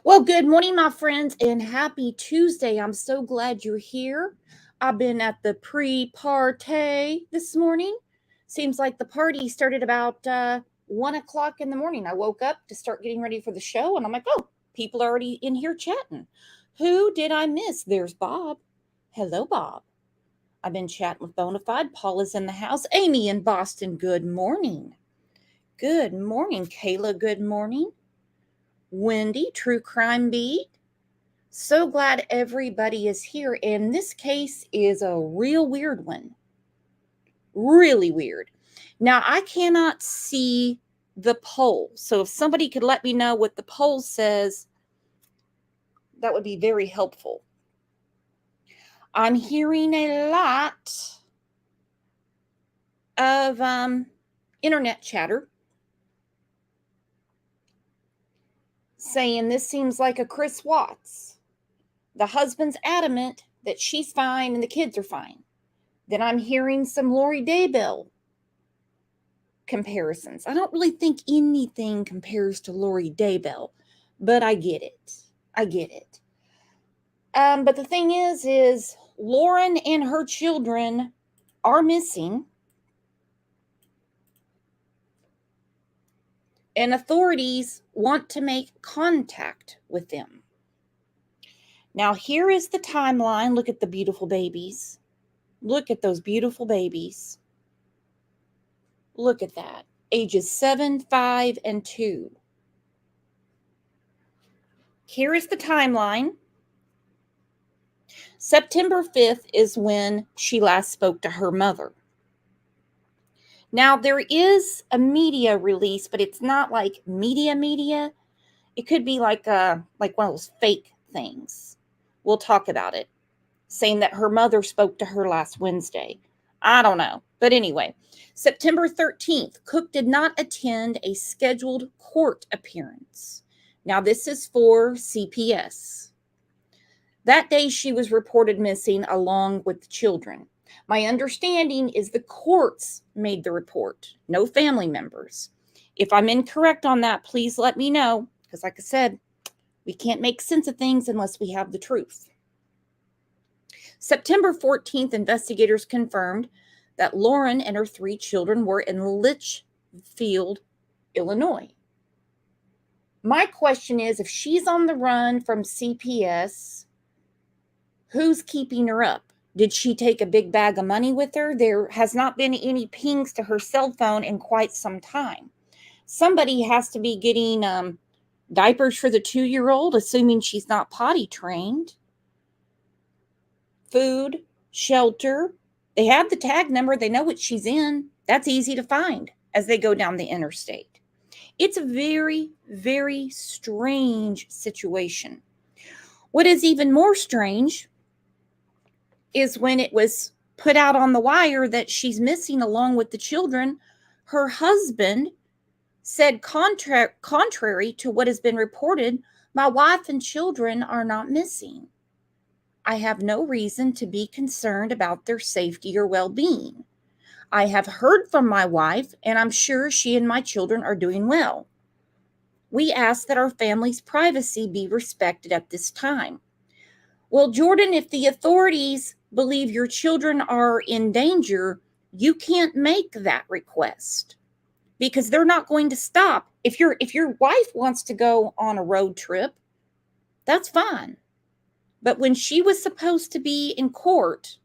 Well, good morning, my friends, and happy Tuesday. I'm so glad you're here. I've been at the pre-party this morning. Seems like the party started about 1 o'clock in the morning. I woke up to start getting ready for the show, and I'm like, oh, people are already in here chatting. Who did I miss? There's Bob. Hello, Bob. I've been chatting with Bonafide. Paula's in the house. Amy in Boston, good morning. Good morning. Kayla, good morning. Wendy, True Crime Beat. So glad everybody is here. And this case is a real weird one. Really weird. Now, I cannot see the poll. So if somebody could let me know what the poll says, that would be very helpful. I'm hearing a lot of internet chatter saying this seems like a Chris Watts. The husband's adamant that she's fine and the kids are fine. Then I'm hearing some Lori Daybell comparisons. I don't really think anything compares to Lori Daybell, but I get it. But the thing is Lauren and her children are missing, and authorities want to make contact with them. Now, here is the timeline. Look at the beautiful babies. Look at those beautiful babies. Look at that. Ages 7, 5, and 2. Here is the timeline. September 5th is when she last spoke to her mother. Now, there is a media release, but it's not like media. It could be like one of those fake things. We'll talk about it. Saying that her mother spoke to her last Wednesday. I don't know. But anyway, September 13th, Cook did not attend a scheduled court appearance. Now, this is for CPS. That day, she was reported missing along with the children. My understanding is the courts made the report, no family members. If I'm incorrect on that, please let me know, because like I said, we can't make sense of things unless we have the truth. September 14th, investigators confirmed that Lauren and her 3 children were in Litchfield, Illinois. My question is, if she's on the run from CPS, who's keeping her up? Did she take a big bag of money with her? There has not been any pings to her cell phone in quite some time. Somebody has to be getting diapers for the 2-year-old, assuming she's not potty trained. Food, shelter. They have the tag number. They know what she's in. That's easy to find as they go down the interstate. It's a very, very strange situation. What is even more strange is when it was put out on the wire that she's missing along with the children, her husband said, contrary to what has been reported, my wife and children are not missing. I have no reason to be concerned about their safety or well-being. I have heard from my wife, and I'm sure she and my children are doing well. We ask that our family's privacy be respected at this time. Well, Jordan, if the authorities believe your children are in danger, you can't make that request because they're not going to stop. If your wife wants to go on a road trip, that's fine. But when she was supposed to be in court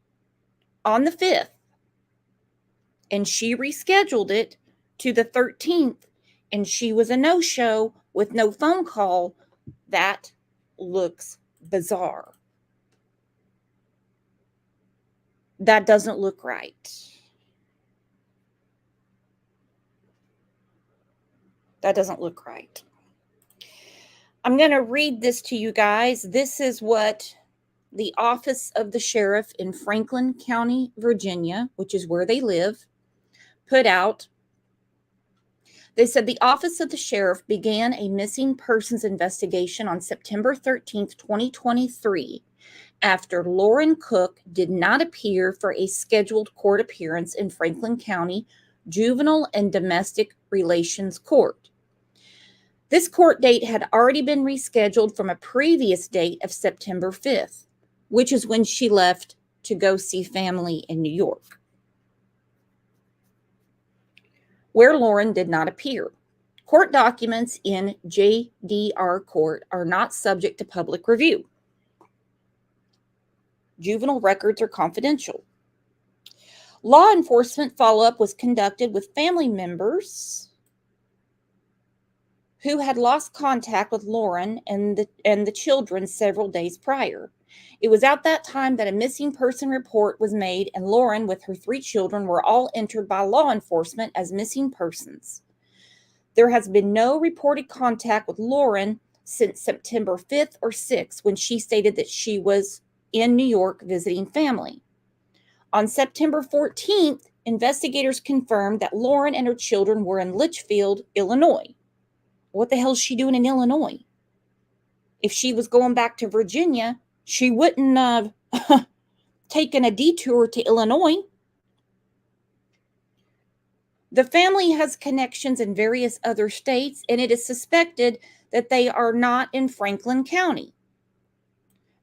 on the 5th, and she rescheduled it to the 13th, and she was a no-show with no phone call, that looks bizarre. That doesn't look right. That doesn't look right. I'm going to read this to you guys. This is what the office of the sheriff in Franklin County, Virginia, which is where they live, put out. They said the office of the sheriff began a missing persons investigation on September 13th, 2023, after Lauren Cook did not appear for a scheduled court appearance in Franklin County Juvenile and Domestic Relations Court. This court date had already been rescheduled from a previous date of September 5th, which is when she left to go see family in New York, where Lauren did not appear. Court documents in JDR court are not subject to public review. Juvenile records are confidential. Law enforcement follow-up was conducted with family members who had lost contact with Lauren and the children several days prior. It was at that time that a missing person report was made, and Lauren with her 3 children were all entered by law enforcement as missing persons. There has been no reported contact with Lauren since September 5th or 6th, when she stated that she was in New York visiting family. On September 14th, investigators confirmed that Lauren and her children were in Litchfield, Illinois. What the hell is she doing in Illinois? If she was going back to Virginia, she wouldn't have taken a detour to Illinois. The family has connections in various other states, and it is suspected that they are not in Franklin County.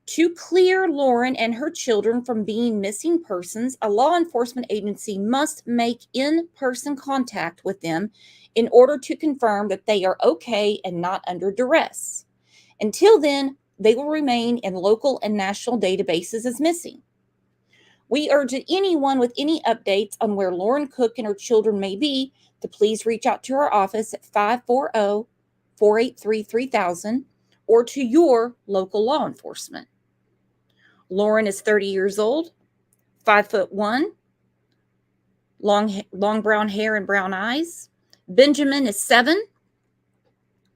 To clear Lauren and her children from being missing persons, a law enforcement agency must make in-person contact with them in order to confirm that they are okay and not under duress. Until then, they will remain in local and national databases as missing. We urge anyone with any updates on where Lauren Cook and her children may be to please reach out to our office at 540-483-3000 or to your local law enforcement. Lauren is 30 years old, 5'1", long brown hair and brown eyes. Benjamin is 7,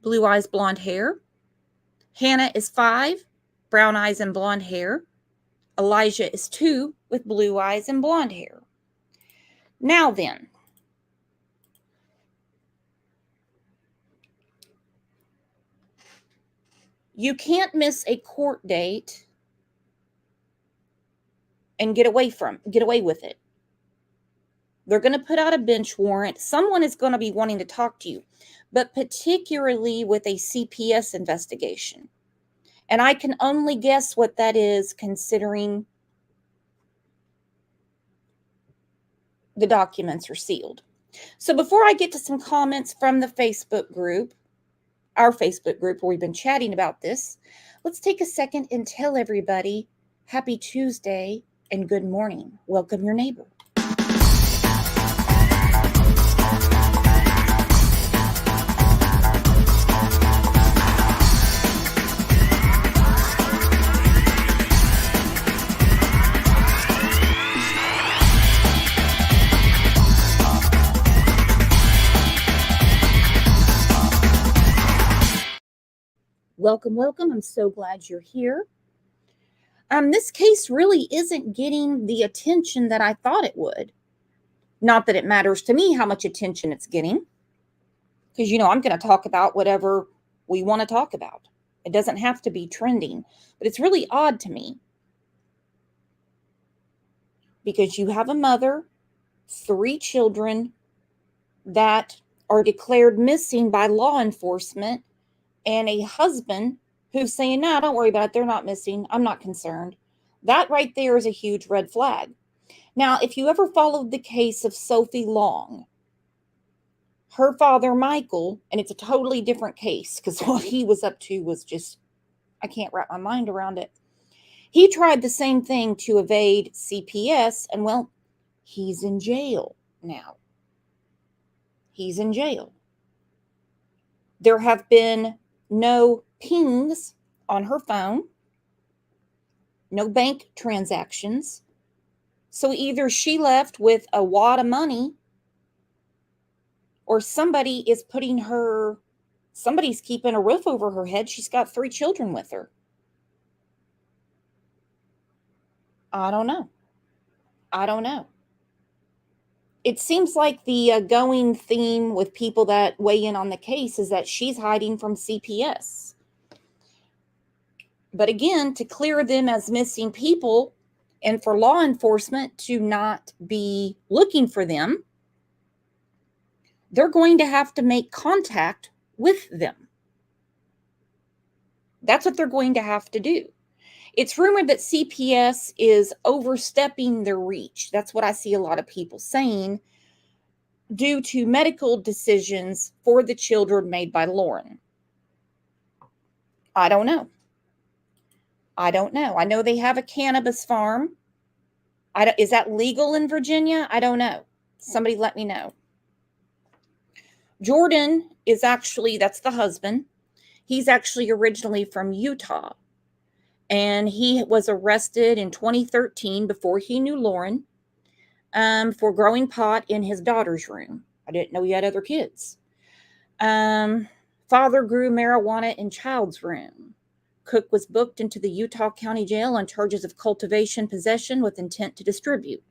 blue eyes, blonde hair. Hannah is 5, brown eyes and blonde hair. Elijah is 2, with blue eyes and blonde hair. Now then, you can't miss a court date and get away with it. They're going to put out a bench warrant. Someone is going to be wanting to talk to you, but particularly with a CPS investigation. And I can only guess what that is, considering the documents are sealed. So before I get to some comments from the Facebook group, our Facebook group where we've been chatting about this, let's take a second and tell everybody happy Tuesday and good morning. Welcome your neighbor. Welcome, welcome. I'm so glad you're here. This case really isn't getting the attention that I thought it would. Not that it matters to me how much attention it's getting, because, I'm going to talk about whatever we want to talk about. It doesn't have to be trending, but it's really odd to me because you have a mother, 3 children that are declared missing by law enforcement, and a husband who's saying, no, don't worry about it. They're not missing. I'm not concerned. That right there is a huge red flag. Now, if you ever followed the case of Sophie Long, her father, Michael, and it's a totally different case because what he was up to was just, I can't wrap my mind around it. He tried the same thing to evade CPS, and well, he's in jail now. He's in jail. There have been no pings on her phone, no bank transactions. So either she left with a wad of money or somebody is putting her Somebody's keeping a roof over her head. She's got 3 children with her. I don't know. I don't know. It seems like the going theme with people that weigh in on the case is that she's hiding from CPS. But again, to clear them as missing people and for law enforcement to not be looking for them, they're going to have to make contact with them. That's what they're going to have to do. It's rumored that CPS is overstepping their reach. That's what I see a lot of people saying, due to medical decisions for the children made by Lauren. I don't know. I don't know. I know they have a cannabis farm. Is that legal in Virginia? I don't know. Somebody let me know. Jordan is actually, that's the husband. He's actually originally from Utah. And he was arrested in 2013 before he knew Lauren for growing pot in his daughter's room. I didn't know he had other kids. Father grew marijuana in child's room. Cook was booked into the Utah County Jail on charges of cultivation, possession with intent to distribute.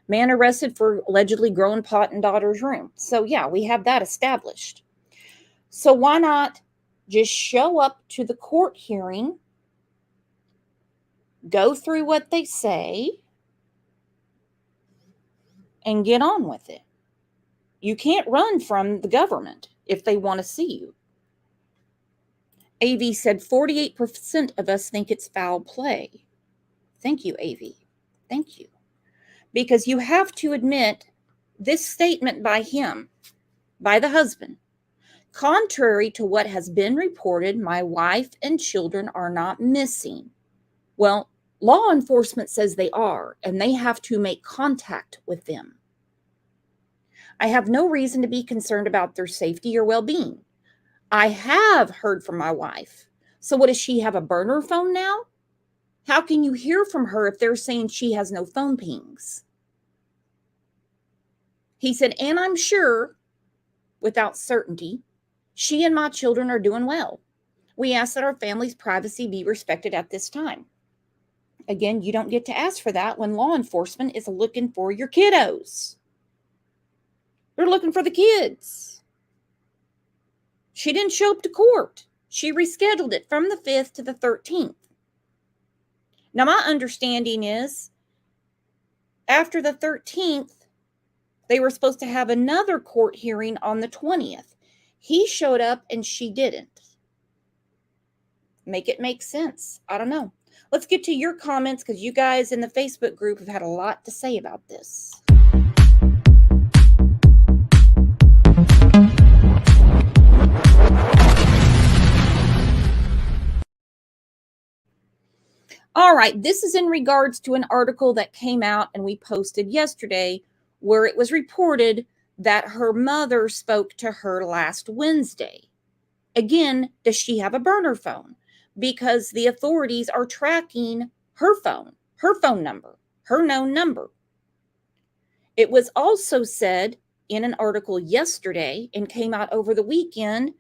Man arrested for allegedly growing pot in daughter's room. So yeah, we have that established. So why not just show up to the court hearing, go through what they say, and get on with it? You can't run from the government if they want to see you. AV said 48% of us think it's foul play. Thank you, AV. Thank you. Because you have to admit this statement by him, by the husband, contrary to what has been reported, my wife and children are not missing. Well, law enforcement says they are, and they have to make contact with them. I have no reason to be concerned about their safety or well-being. I have heard from my wife. So what, does she have a burner phone now? How can you hear from her if they're saying she has no phone pings? He said, and I'm sure, without certainty, she and my children are doing well. We ask that our family's privacy be respected at this time. Again, you don't get to ask for that when law enforcement is looking for your kiddos. They're looking for the kids. She didn't show up to court. She rescheduled it from the 5th to the 13th. Now, my understanding is after the 13th, they were supposed to have another court hearing on the 20th. He showed up and she didn't. Make it make sense. I don't know. Let's get to your comments because you guys in the Facebook group have had a lot to say about this. All right, this is in regards to an article that came out and we posted yesterday where it was reported that her mother spoke to her last Wednesday. Again, does she have a burner phone? Because the authorities are tracking her phone number, her known number. It was also said in an article yesterday and came out over the weekend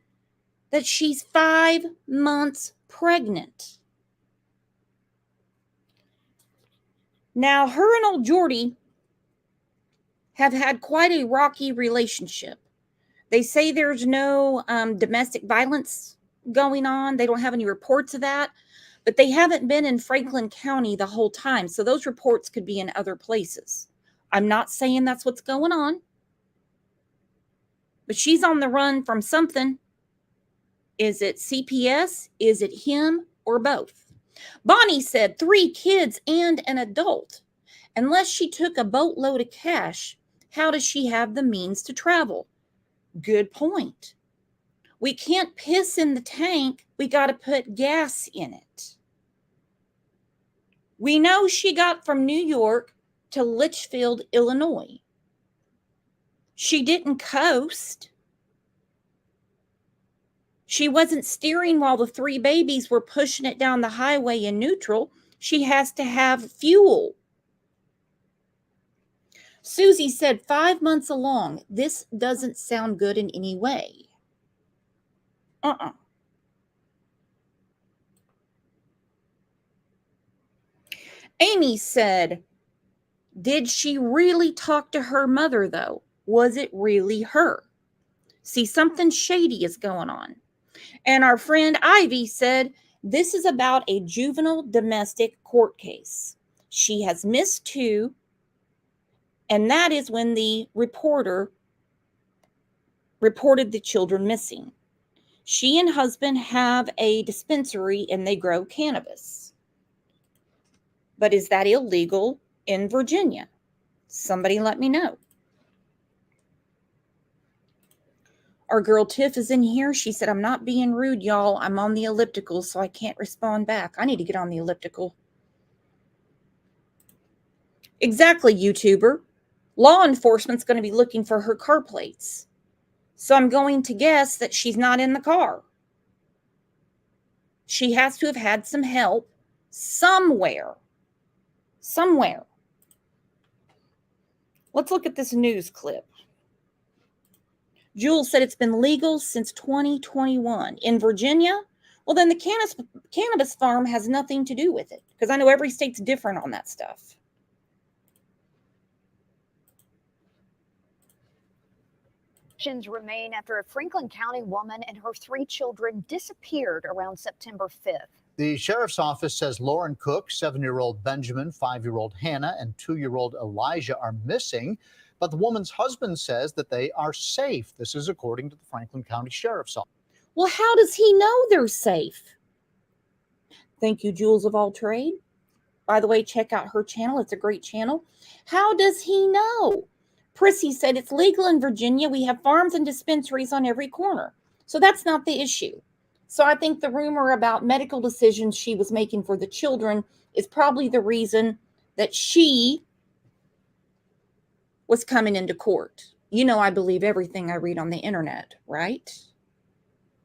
that she's 5 months pregnant. Now, her and old Jordy have had quite a rocky relationship. They say there's no domestic violence going on. They don't have any reports of that, but they haven't been in Franklin County the whole time. So those reports could be in other places. I'm not saying that's what's going on, but she's on the run from something. Is it CPS? Is it him or both? Bonnie said 3 kids and an adult. Unless she took a boatload of cash, how does she have the means to travel? Good point. We can't piss in the tank. We got to put gas in it. We know she got from New York to Litchfield, Illinois. She didn't coast. She wasn't steering while the 3 babies were pushing it down the highway in neutral. She has to have fuel. Susie said 5 months along. This doesn't sound good in any way. Amy said, did she really talk to her mother, though? Was it really her? See, something shady is going on. And our friend Ivy said, this is about a juvenile domestic court case. She has missed 2, and that is when the reporter reported the children missing. She and husband have a dispensary and they grow cannabis. But is that illegal in Virginia? Somebody let me know. Our girl Tiff is in here. She said, I'm not being rude, y'all. I'm on the elliptical, so I can't respond back. I need to get on the elliptical. Exactly, YouTuber. Law enforcement's going to be looking for her car plates. So I'm going to guess that she's not in the car. She has to have had some help somewhere. Somewhere. Let's look at this news clip. Jules said it's been legal since 2021. In Virginia? Well, then the cannabis farm has nothing to do with it, because I know every state's different on that stuff. Remain after a Franklin County woman and her 3 children disappeared around September 5th. The sheriff's office says Lauren Cook, 7-year-old Benjamin, 5-year-old Hannah, and 2-year-old Elijah are missing, but the woman's husband says that they are safe. This is according to the Franklin County Sheriff's Office. Well, how does he know they're safe? Thank you, Jules of All Trade. By the way, check out her channel. It's a great channel. How does he know? Prissy said it's legal in Virginia. We have farms and dispensaries on every corner. So that's not the issue. So I think the rumor about medical decisions she was making for the children is probably the reason that she was coming into court. You know, I believe everything I read on the internet, right?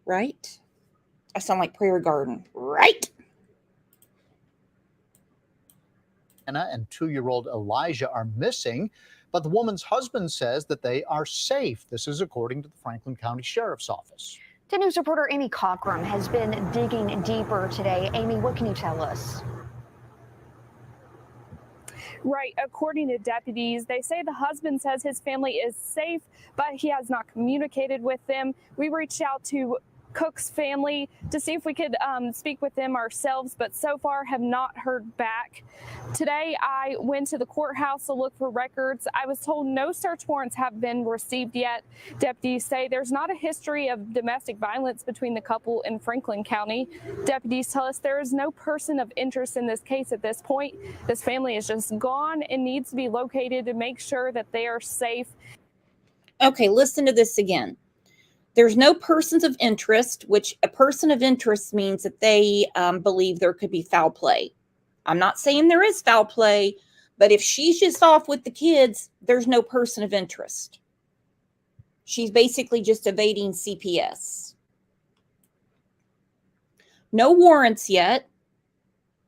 Right? I sound like Prayer Garden, right? Hannah and 2-year-old Elijah are missing, but the woman's husband says that they are safe. This is according to the Franklin County Sheriff's Office. 10 News reporter Amy Cockrum has been digging deeper today. Amy, what can you tell us? Right. According to deputies, they say the husband says his family is safe, but he has not communicated with them. We reached out to Cook's family to see if we could speak with them ourselves, but so far have not heard back. Today, I went to the courthouse to look for records. I was told no search warrants have been received yet. Deputies say there's not a history of domestic violence between the couple in Franklin County. Deputies tell us there is no person of interest in this case at this point. This family is just gone and needs to be located to make sure that they are safe. Okay, listen to this again. There's no persons of interest, which a person of interest means that they believe there could be foul play. I'm not saying there is foul play, but if she's just off with the kids, there's no person of interest. She's basically just evading CPS. No warrants yet.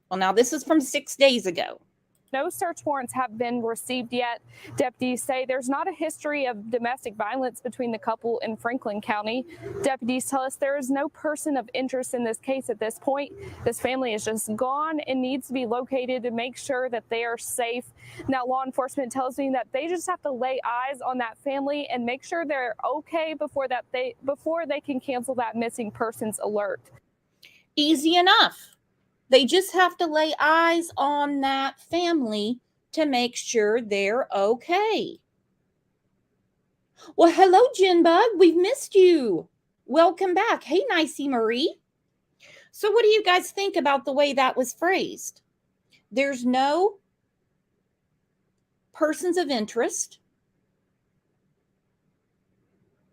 Well, now this is from 6 days ago. No search warrants have been received yet. Deputies say there's not a history of domestic violence between the couple in Franklin County. Deputies tell us there is no person of interest in this case at this point. This family is just gone and needs to be located to make sure that they are safe. Now, law enforcement tells me that they just have to lay eyes on that family and make sure they're okay before they can cancel that missing persons alert. Easy enough. They just have to lay eyes on that family to make sure they're okay. Well, hello, Jinbug. We've missed you. Welcome back. Hey, Nicey Marie. So what do you guys think about the way that was phrased? There's no persons of interest.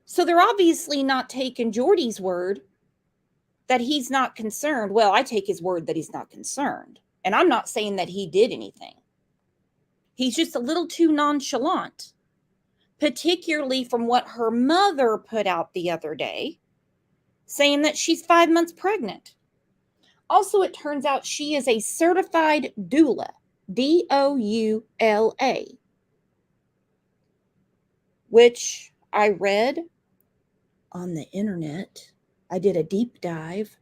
So they're obviously not taking Jordy's word that he's not concerned. Well, I take his word that he's not concerned. And I'm not saying that he did anything. He's just a little too nonchalant, particularly from what her mother put out the other day, saying that she's 5 months pregnant. Also, it turns out she is a certified doula, D-O-U-L-A, which I read on the internet I did a deep dive,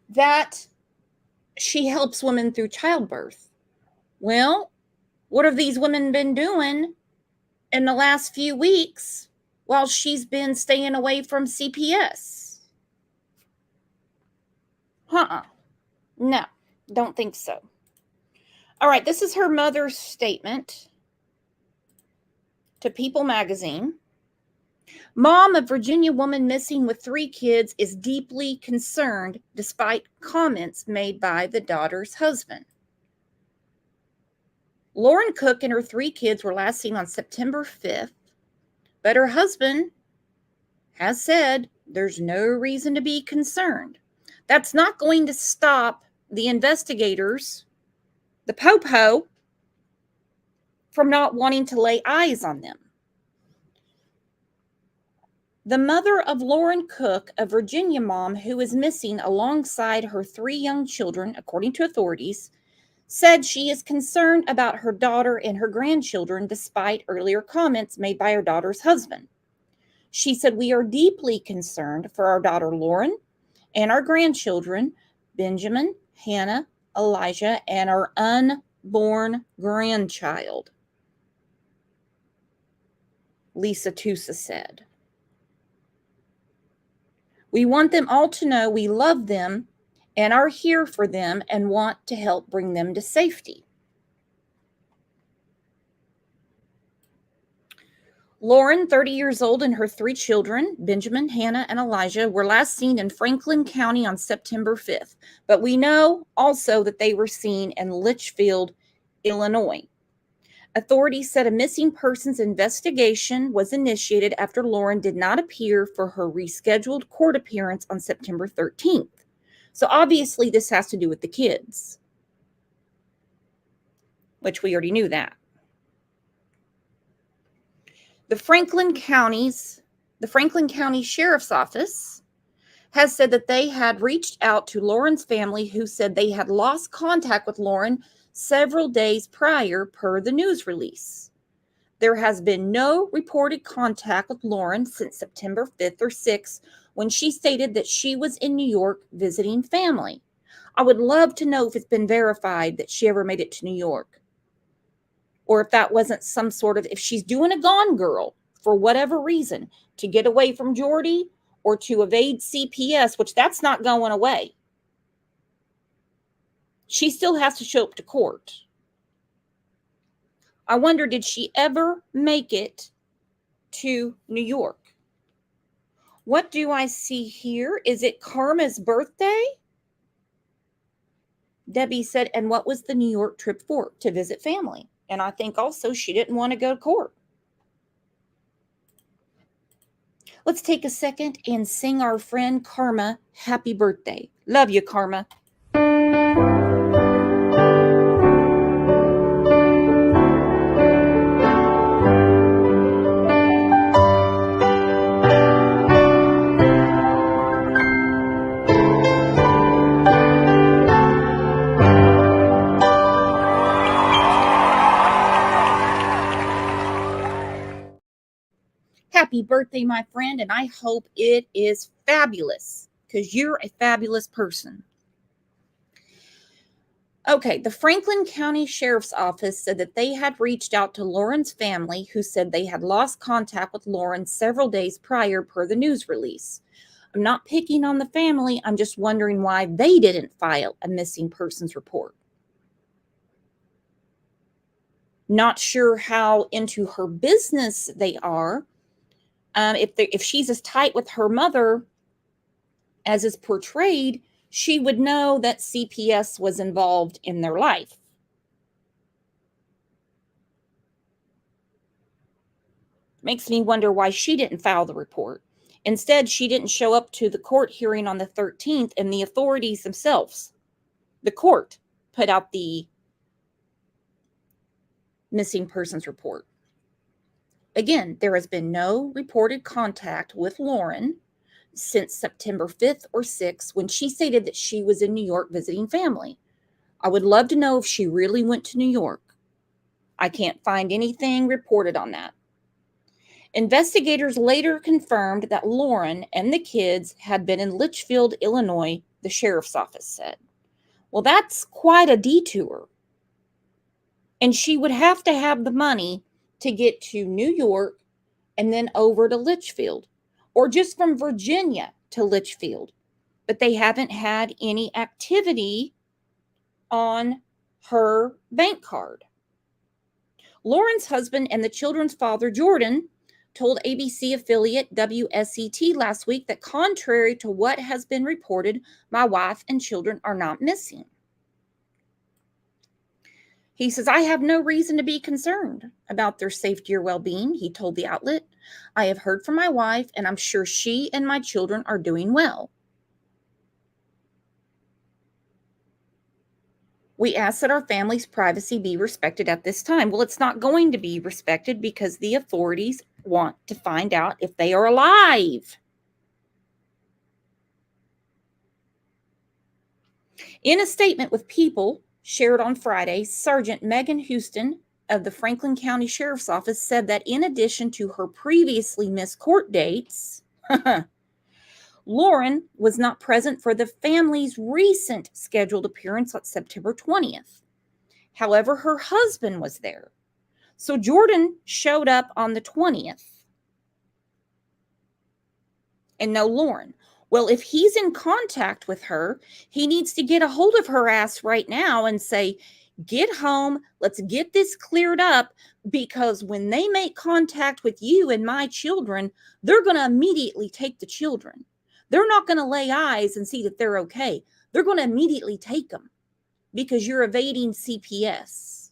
that she helps women through childbirth. Well, what have these women been doing in the last few weeks while she's been staying away from CPS? No, don't think so. All right, this is her mother's statement to People magazine. Mom of Virginia woman missing with 3 kids is deeply concerned despite comments made by the daughter's husband. Lauren Cook and her 3 kids were last seen on September 5th, but her husband has said there's no reason to be concerned. That's not going to stop the investigators, the po-po, from not wanting to lay eyes on them. The mother of Lauren Cook, a Virginia mom who is missing alongside her 3 young children, according to authorities, said she is concerned about her daughter and her grandchildren despite earlier comments made by her daughter's husband. She said, "We are deeply concerned for our daughter Lauren and our grandchildren, Benjamin, Hannah, Elijah, and our unborn grandchild," Lisa Tusa said. "We want them all to know we love them and are here for them and want to help bring them to safety." Lauren, 30 years old, and her 3 children, Benjamin, Hannah, and Elijah, were last seen in Franklin County on September 5th. But we know also that they were seen in Litchfield, Illinois. Authorities said a missing persons investigation was initiated after Lauren did not appear for her rescheduled court appearance on September 13th. So obviously this has to do with the kids, which we already knew that. The Franklin County Sheriff's Office has said that they had reached out to Lauren's family, who said they had lost contact with Lauren several days prior per the news release. There has been no reported contact with Lauren since September 5th or 6th, when she stated that she was in New York visiting family. I would love to know if it's been verified that she ever made it to New York, or if that wasn't some sort of, if she's doing a Gone Girl for whatever reason to get away from Jordy or to evade CPS, which that's not going away. She still has to show up to court. I wonder, did she ever make it to New York? What do I see here? Is it Karma's birthday? Debbie said, and what was the New York trip for? To visit family. And I think also she didn't want to go to court. Let's take a second and sing our friend Karma happy birthday. Love you, Karma. Happy birthday, my friend, and I hope it is fabulous, because you're a fabulous person. Okay, the Franklin County Sheriff's Office said that they had reached out to Lauren's family, who said they had lost contact with Lauren several days prior per the news release. I'm not picking on the family. I'm just wondering why they didn't file a missing persons report. Not sure how into her business they are. If she's as tight with her mother as is portrayed, she would know that CPS was involved in their life. Makes me wonder why she didn't file the report. Instead, she didn't show up to the court hearing on the 13th, and the authorities themselves, the court, put out the missing persons report. Again, there has been no reported contact with Lauren since September 5th or 6th, when she stated that she was in New York visiting family. I would love to know if she really went to New York. I can't find anything reported on that. Investigators later confirmed that Lauren and the kids had been in Litchfield, Illinois, the sheriff's office said. Well, that's quite a detour. And she would have to have the money to get to New York and then over to Litchfield, or just from Virginia to Litchfield. But they haven't had any activity on her bank card. Lauren's husband and the children's father, Jordan, told ABC affiliate WSET last week that contrary to what has been reported, my wife and children are not missing. He says, I have no reason to be concerned about their safety or well-being, he told the outlet. I have heard from my wife, and I'm sure she and my children are doing well. We ask that our family's privacy be respected at this time. Well, it's not going to be respected because the authorities want to find out if they are alive. In a statement with People shared on Friday, Sergeant Megan Houston of the Franklin County Sheriff's Office said that in addition to her previously missed court dates, Lauren was not present for the family's recent scheduled appearance on September 20th. However, her husband was there. So Jordan showed up on the 20th. And no Lauren. Well, if he's in contact with her, he needs to get a hold of her ass right now and say, get home, let's get this cleared up, because when they make contact with you and my children, they're going to immediately take the children. They're not going to lay eyes and see that they're okay. They're going to immediately take them because you're evading CPS.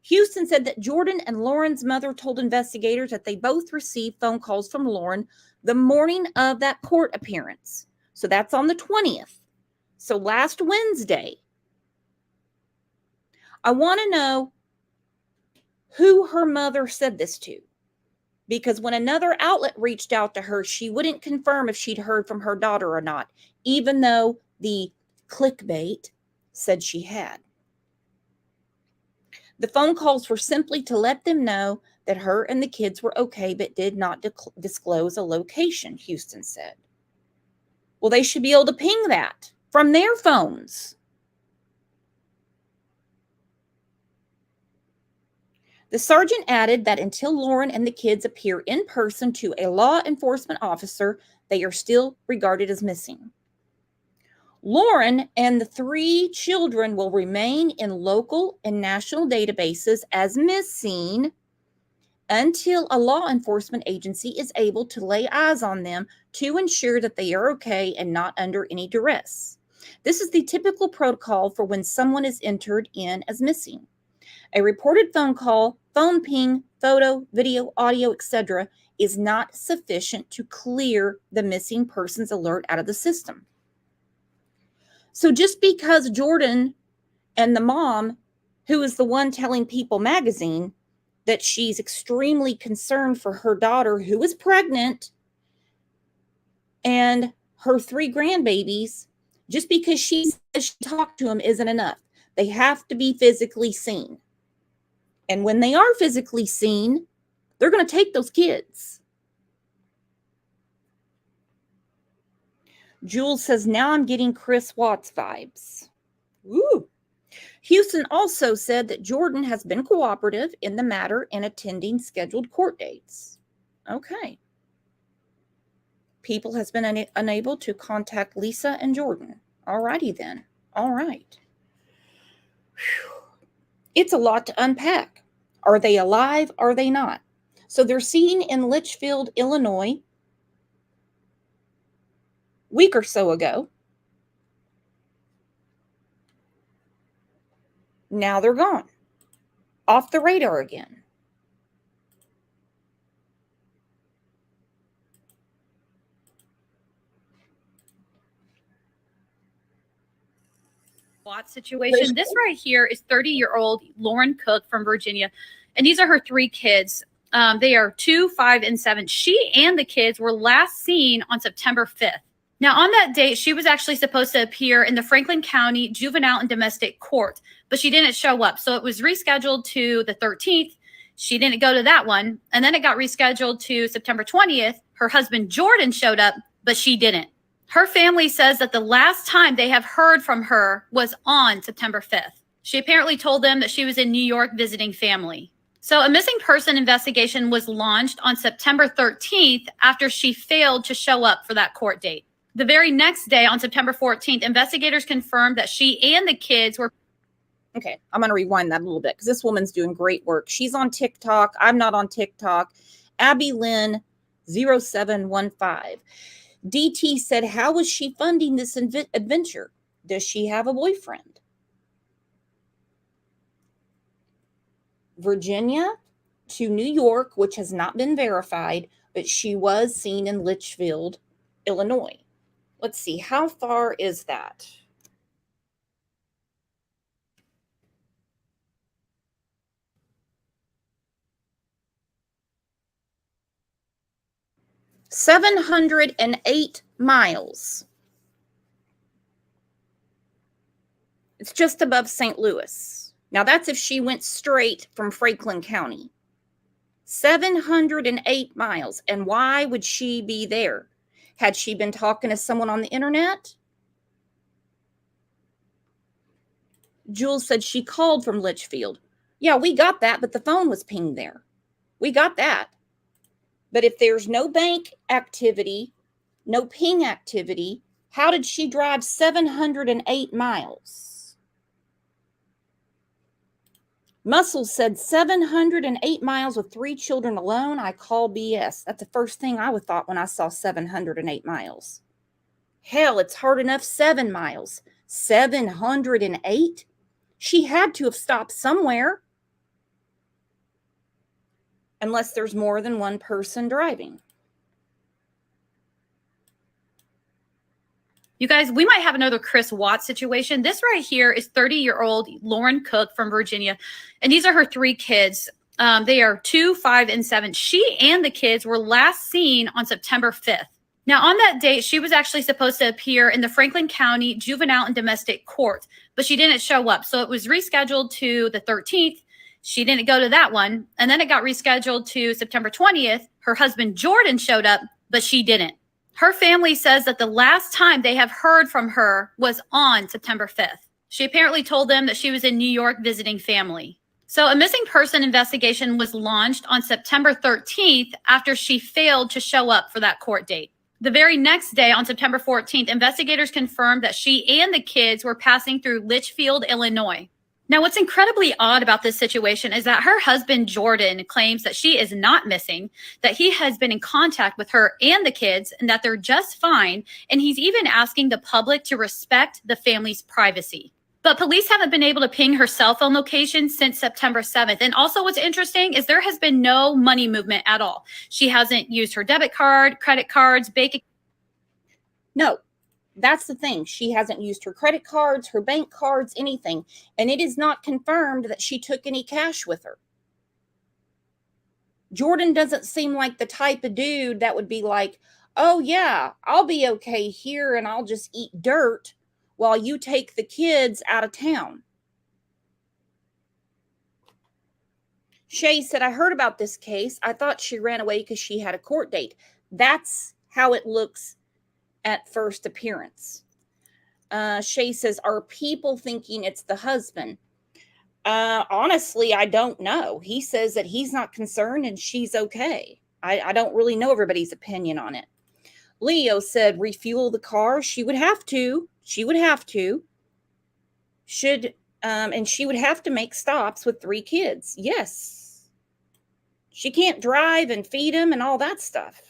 Houston said that Jordan and Lauren's mother told investigators that they both received phone calls from Lauren the morning of that court appearance. So that's on the 20th. So last Wednesday. I want to know who her mother said this to. Because when another outlet reached out to her, she wouldn't confirm if she'd heard from her daughter or not, even though the clickbait said she had. The phone calls were simply to let them know that her and the kids were okay, but did not disclose a location, Houston said. Well, they should be able to ping that from their phones. The sergeant added that until Lauren and the kids appear in person to a law enforcement officer, they are still regarded as missing. Lauren and the 3 children will remain in local and national databases as missing until a law enforcement agency is able to lay eyes on them to ensure that they are okay and not under any duress. This is the typical protocol for when someone is entered in as missing. A reported phone call, phone ping, photo, video, audio, etc. is not sufficient to clear the missing persons alert out of the system. So just because Jordan and the mom, who is the one telling People magazine that she's extremely concerned for her daughter who is pregnant and her 3 grandbabies, just because she says she talked to them isn't enough. They have to be physically seen. And when they are physically seen, they're going to take those kids. Jules says, now I'm getting Chris Watts vibes. Woo. Houston also said that Jordan has been cooperative in the matter and attending scheduled court dates. Okay. People has been unable to contact Lisa and Jordan. All righty then. All right. Whew. It's a lot to unpack. Are they alive? Are they not? So they're seen in Litchfield, Illinois, a week or so ago. Now they're gone. Off the radar again. Situation. This right here is 30-year-old Lauren Cook from Virginia, and these are her 3 kids. They are 2, 5, and 7. She and the kids were last seen on September 5th. Now, on that date, she was actually supposed to appear in the Franklin County Juvenile and Domestic Court, but she didn't show up. So it was rescheduled to the 13th. She didn't go to that one. And then it got rescheduled to September 20th. Her husband, Jordan, showed up, but she didn't. Her family says that the last time they have heard from her was on September 5th. She apparently told them that she was in New York visiting family. So a missing person investigation was launched on September 13th after she failed to show up for that court date. The very next day, on September 14th, investigators confirmed that she and the kids were... Okay, I'm going to rewind that a little bit because this woman's doing great work. She's on TikTok. I'm not on TikTok. Abby Lynn 0715. DT said, how was she funding this adventure? Does she have a boyfriend? Virginia to New York, which has not been verified, but she was seen in Litchfield, Illinois. Let's see, how far is that? $708 miles. It's just above St. Louis. Now that's if she went straight from Franklin County. 708 miles. And why would she be there? Had she been talking to someone on the internet? Jules said she called from Litchfield. Yeah, we got that, but the phone was pinged there. We got that. But if there's no bank activity, no ping activity, how did she drive 708 miles? Muscle said 708 miles with 3 children alone. I call BS. That's the first thing I would thought when I saw 708 miles. Hell, it's hard enough 7 miles. 708? She had to have stopped somewhere. Unless there's more than one person driving. You guys, we might have another Chris Watts situation. This right here is 30-year-old Lauren Cook from Virginia. And these are her 3 kids. They are 2, 5, and 7. She and the kids were last seen on September 5th. Now, on that date, she was actually supposed to appear in the Franklin County Juvenile and Domestic Court, but she didn't show up. So it was rescheduled to the 13th. She didn't go to that one. And then it got rescheduled to September 20th. Her husband, Jordan, showed up, but she didn't. Her family says that the last time they have heard from her was on September 5th. She apparently told them that she was in New York visiting family. So a missing person investigation was launched on September 13th after she failed to show up for that court date. The very next day, on September 14th, investigators confirmed that she and the kids were passing through Litchfield, Illinois. Now, what's incredibly odd about this situation is that her husband, Jordan, claims that she is not missing, that he has been in contact with her and the kids, and that they're just fine. And he's even asking the public to respect the family's privacy. But police haven't been able to ping her cell phone location since September 7th. And also what's interesting is there has been no money movement at all. She hasn't used her debit card, credit cards, bank. No. That's the thing. She hasn't used her credit cards, her bank cards, anything. And it is not confirmed that she took any cash with her. Jordan doesn't seem like the type of dude that would be like, oh yeah, I'll be okay here and I'll just eat dirt while you take the kids out of town. Shay said, I heard about this case. I thought she ran away because she had a court date. That's how it looks at first appearance. Shay says, are people thinking it's the husband? Honestly, I don't know. He says that he's not concerned and she's okay. I don't really know everybody's opinion on it. Leo said, refuel the car. She would have to. She would have to. And she would have to make stops with 3 kids. Yes. She can't drive and feed them and all that stuff.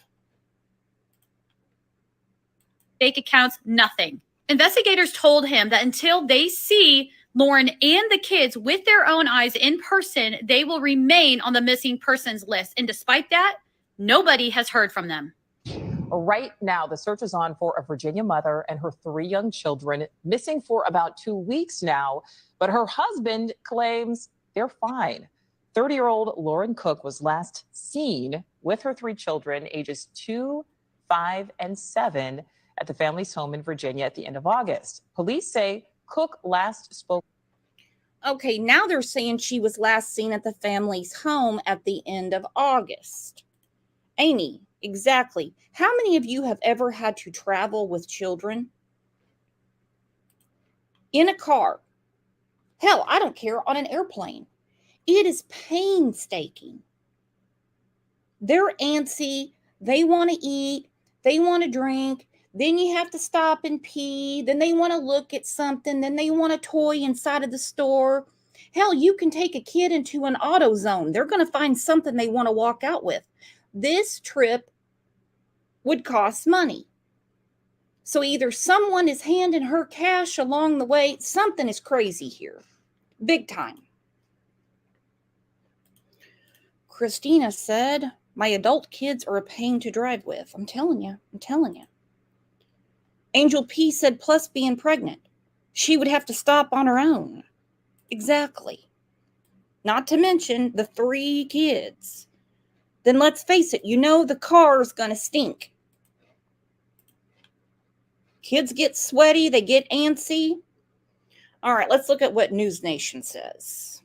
Bank accounts, nothing. Investigators told him that until they see Lauren and the kids with their own eyes in person, they will remain on the missing persons list. And despite that, nobody has heard from them. Right now, the search is on for a Virginia mother and her 3 young children, missing for about 2 weeks now. But her husband claims they're fine. 30-year-old Lauren Cook was last seen with her 3 children, ages 2, 5, and 7, at the family's home in Virginia at the end of August. Police say Cook last spoke. Okay, now they're saying she was last seen at the family's home at the end of August. Amy, exactly. How many of you have ever had to travel with children? In a car. Hell, I don't care, on an airplane. It is painstaking. They're antsy. They want to eat. They want to drink. Then you have to stop and pee. Then they want to look at something. Then they want a toy inside of the store. Hell, you can take a kid into an auto zone. They're going to find something they want to walk out with. This trip would cost money. So either someone is handing her cash along the way. Something is crazy here. Big time. Christina said, my adult kids are a pain to drive with. I'm telling you. Angel P said, plus being pregnant. She would have to stop on her own. Exactly. Not to mention the 3 kids. Then let's face it, the car's going to stink. Kids get sweaty, they get antsy. All right, let's look at what News Nation says.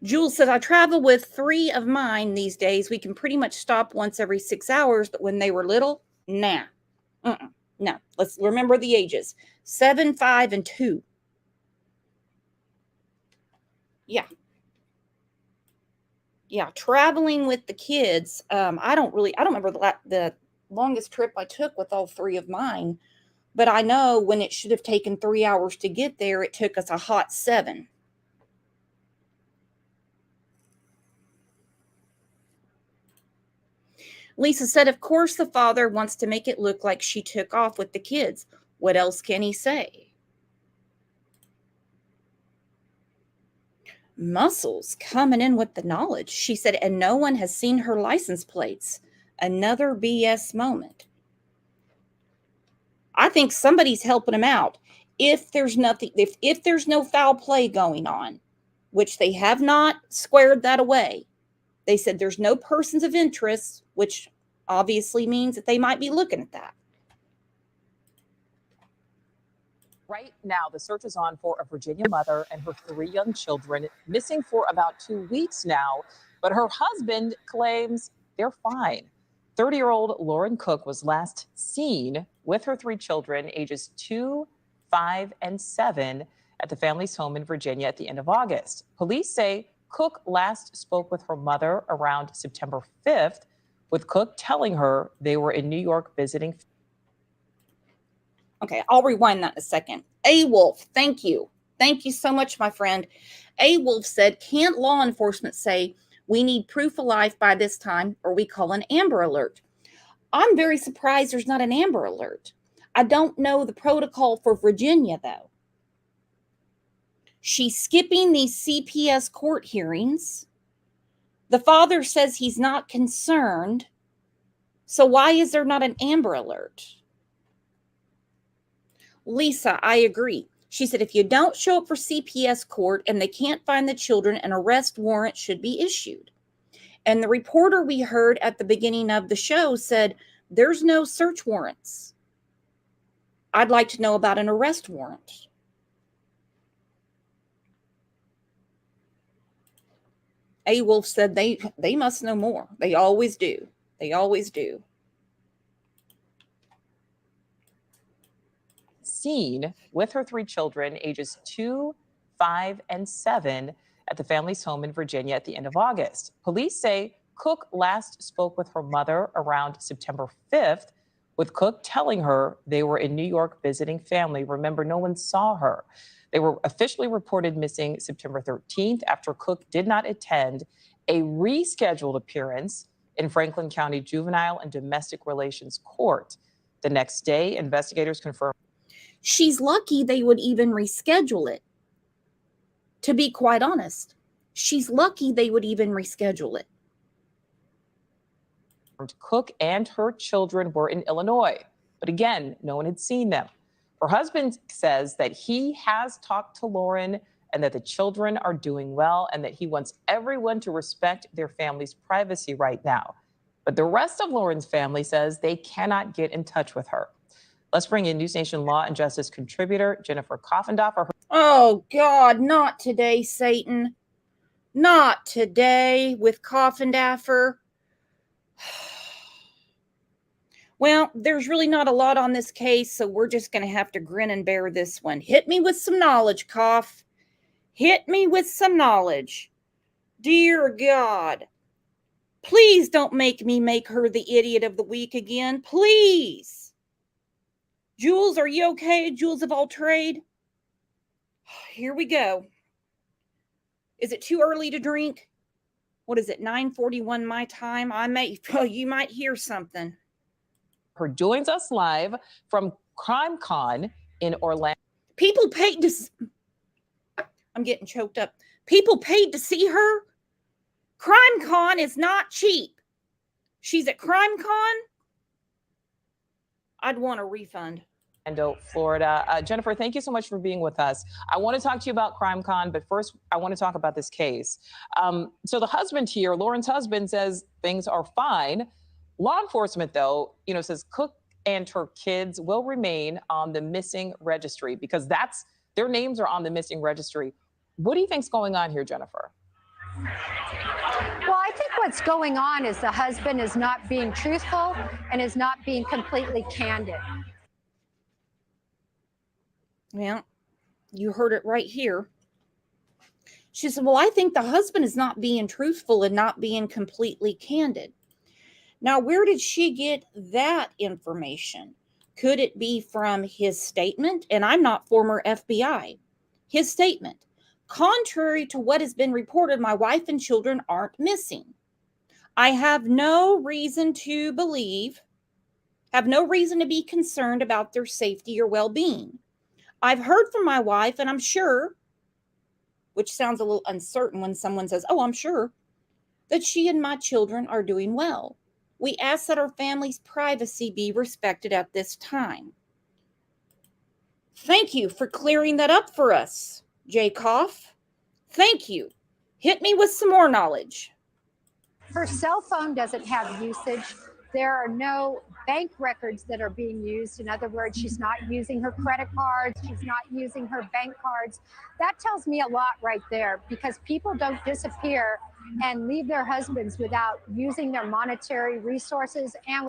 Jules says, I travel with 3 of mine these days. We can pretty much stop once every 6 hours, but when they were little, nah. No, let's remember the ages. 7, 5, and 2. Yeah, traveling with the kids. I don't remember the longest trip I took with all 3 of mine, but I know when it should have taken 3 hours to get there, it took us a hot 7. Lisa said, of course the father wants to make it look like she took off with the kids. What else can he say? Muscles coming in with the knowledge. She said, and no one has seen her license plates. Another BS moment. I think somebody's helping him out. If there's nothing, if there's no foul play going on, which they have not squared that away. They said there's no persons of interest, which obviously means that they might be looking at that. Right now, the search is on for a Virginia mother and her 3 young children, missing for about 2 weeks now. But her husband claims they're fine. 30-year-old Lauren Cook was last seen with her 3 children, ages 2, 5, and 7, at the family's home in Virginia at the end of August. Police say Cook last spoke with her mother around September 5th, with Cook telling her they were in New York visiting. Okay, I'll rewind that in a second. A Wolf, thank you. Thank you so much, my friend. A Wolf said, can't law enforcement say we need proof of life by this time, or we call an Amber Alert? I'm very surprised there's not an Amber Alert. I don't know the protocol for Virginia, though. She's skipping these CPS court hearings. The father says he's not concerned. So why is there not an Amber Alert? Lisa, I agree. She said, if you don't show up for CPS court and they can't find the children, an arrest warrant should be issued. And the reporter we heard at the beginning of the show said, there's no search warrants. I'd like to know about an arrest warrant. A Wolf said they must know more. They always do. They always do. Seen with her 3 children, ages 2, 5, and 7, at the family's home in Virginia at the end of August. Police say Cook last spoke with her mother around September 5th, with Cook telling her they were in New York visiting family. Remember, no one saw her. They were officially reported missing September 13th after Cook did not attend a rescheduled appearance in Franklin County Juvenile and Domestic Relations Court. The next day, investigators confirmed. She's lucky they would even reschedule it. To be quite honest, she's lucky they would even reschedule it. Cook and her children were in Illinois, but again, no one had seen them. Her husband says that he has talked to Lauren and that the children are doing well and that he wants everyone to respect their family's privacy right now. But the rest of Lauren's family says they cannot get in touch with her. Let's bring in News Nation law and justice contributor Jennifer Coffendorfer. Oh, God, not today, Satan. Not today with Coffendorfer. Well, there's really not a lot on this case, so we're just going to have to grin and bear this one. Hit me with some knowledge, Coff. Hit me with some knowledge. Dear God, please don't make me make her the idiot of the week again. Please. Jules, are you okay? Jules of all trade? Here we go. Is it too early to drink? What is it, 9:41 my time? You might hear something. Her joins us live from CrimeCon in Orlando. People paid to... I'm getting choked up. People paid to see her? CrimeCon is not cheap. She's at CrimeCon? I'd want a refund. Orlando, Florida. Jennifer, thank you so much for being with us. I want to talk to you about CrimeCon, but first I want to talk about this case. So the husband here, Lauren's husband, says things are fine. Law enforcement, though, says Cook and her kids will remain on the missing registry because their names are on the missing registry. What do you think's going on here, Jennifer? Well, I think what's going on is the husband is not being truthful and is not being completely candid. Well, you heard it right here. She said, well, I think the husband is not being truthful and not being completely candid. Now, where did she get that information? Could it be from his statement? And I'm not former FBI. His statement. Contrary to what has been reported, my wife and children aren't missing. I have no reason to believe, have no reason to be concerned about their safety or well-being. I've heard from my wife, and I'm sure, which sounds a little uncertain when someone says, oh, I'm sure, that she and my children are doing well. We ask that our family's privacy be respected at this time. Thank you for clearing that up for us, Jay Koff. Thank you. Hit me with some more knowledge. Her cell phone doesn't have usage. There are no bank records that are being used. In other words, she's not using her credit cards. She's not using her bank cards. That tells me a lot right there because people don't disappear and leave their husbands without using their monetary resources. And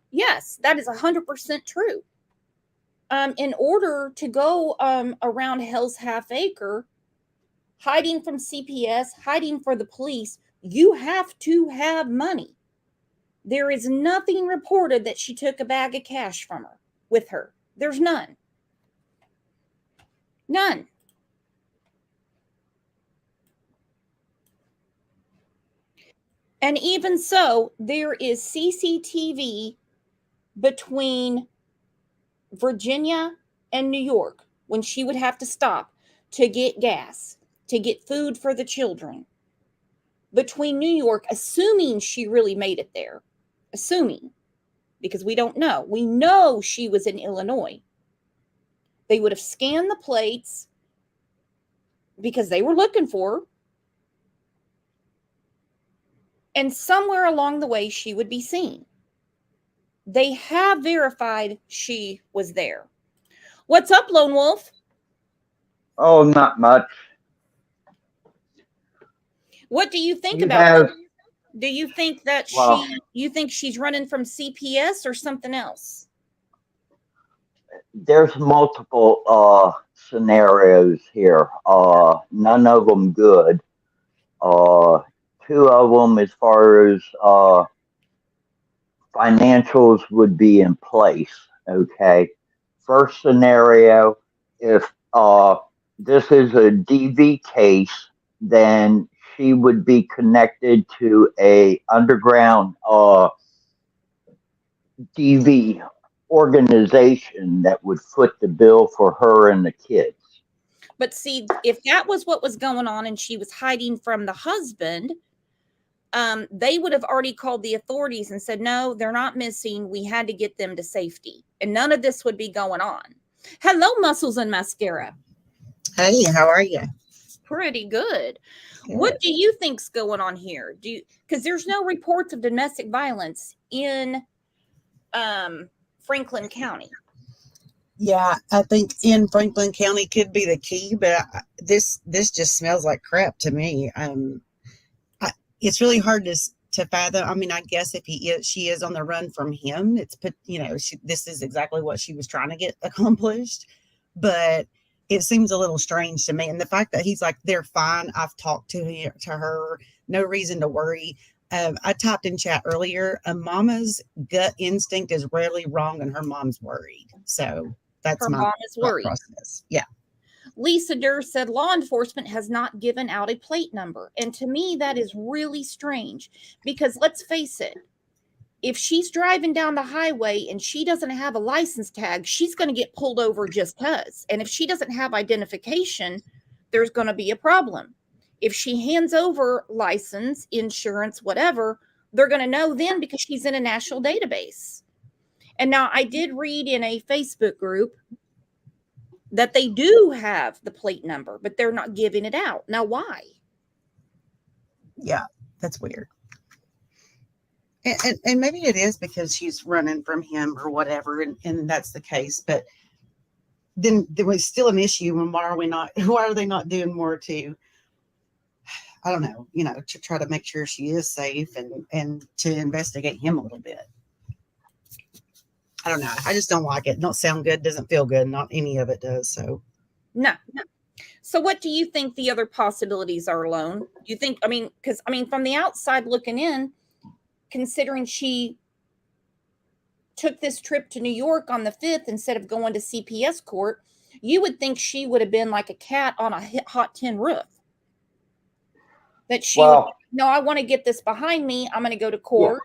yes, that is 100% true. In order to go around Hell's Half Acre, hiding from CPS, hiding for the police, you have to have money. There is nothing reported that she took a bag of cash from her, with her. There's none. None. And even so, there is CCTV between Virginia and New York when she would have to stop to get gas, to get food for the children. Between New York, assuming she really made it there, assuming, because we don't know. We know she was in Illinois. They would have scanned the plates because they were looking for her. And somewhere along the way, she would be seen. They have verified she was there. What's up, Lone Wolf? Oh, not much. What do you think about it? Do you think that you think she's running from CPS or something else? There's multiple scenarios here. None of them good. Two of them, as far as financials, would be in place. Okay. First scenario, if this is a DV case, then she would be connected to a underground DV organization that would foot the bill for her and the kids. But see, if that was what was going on and she was hiding from the husband, they would have already called the authorities and said, no, they're not missing. We had to get them to safety. And none of this would be going on. Hello, Muscles and Mascara. Hey, how are you? Pretty good. What do you think's going on here? Because there's no reports of domestic violence in Franklin County. Yeah, I think in Franklin County could be the key, but this just smells like crap to me. It's really hard to fathom. I mean, I guess if she is on the run from him, it's put, this is exactly what she was trying to get accomplished, but it seems a little strange to me. And the fact that he's like, they're fine. I've talked to her, no reason to worry. I typed in chat earlier, a mama's gut instinct is rarely wrong and her mom's worried. So that's Her my mom is worried. process. Yeah. Lisa Durr said law enforcement has not given out a plate number. And to me, that is really strange because let's face it, if she's driving down the highway and she doesn't have a license tag, she's going to get pulled over just because. And if she doesn't have identification, there's going to be a problem. If she hands over license, insurance, whatever, they're going to know then because she's in a national database. And now I did read in a Facebook group that they do have the plate number, but they're not giving it out. Now, why? Yeah, that's weird. And maybe it is because she's running from him or whatever, and that's the case. But then there was still an issue. And why are they not doing more to, I don't know, to try to make sure she is safe and to investigate him a little bit. I don't know. I just don't like it. Don't sound good. Doesn't feel good. Not any of it does. So no. So what do you think the other possibilities are, Lone? You think, because from the outside looking in, considering she took this trip to New York on the 5th instead of going to CPS court, you would think she would have been like a cat on a hot tin roof. That she would, no, I want to get this behind me. I'm going to go to court,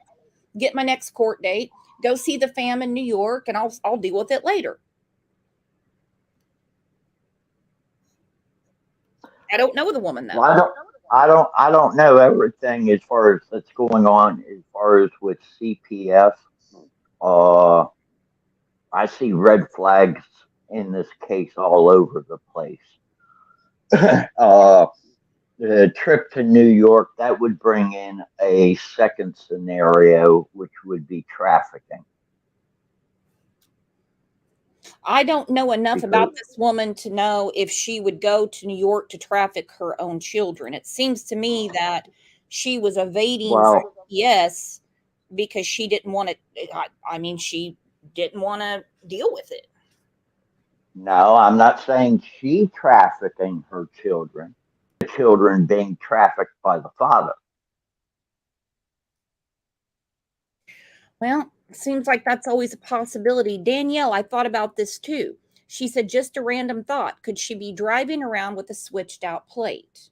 get my next court date, go see the fam in New York, and I'll deal with it later. I don't know the woman though. Well, I don't know everything as far as that's going on as far as with CPS. I see red flags in this case all over the place. The trip to New York, that would bring in a second scenario, which would be trafficking. I don't know enough about this woman to know if she would go to New York to traffic her own children. It seems to me that she was evading CPS because she didn't want to, she didn't want to deal with it. No, I'm not saying she trafficking her children. The children being trafficked by the father. Well, seems like that's always a possibility. Danielle, I thought about this too. She said, just a random thought. Could she be driving around with a switched out plate?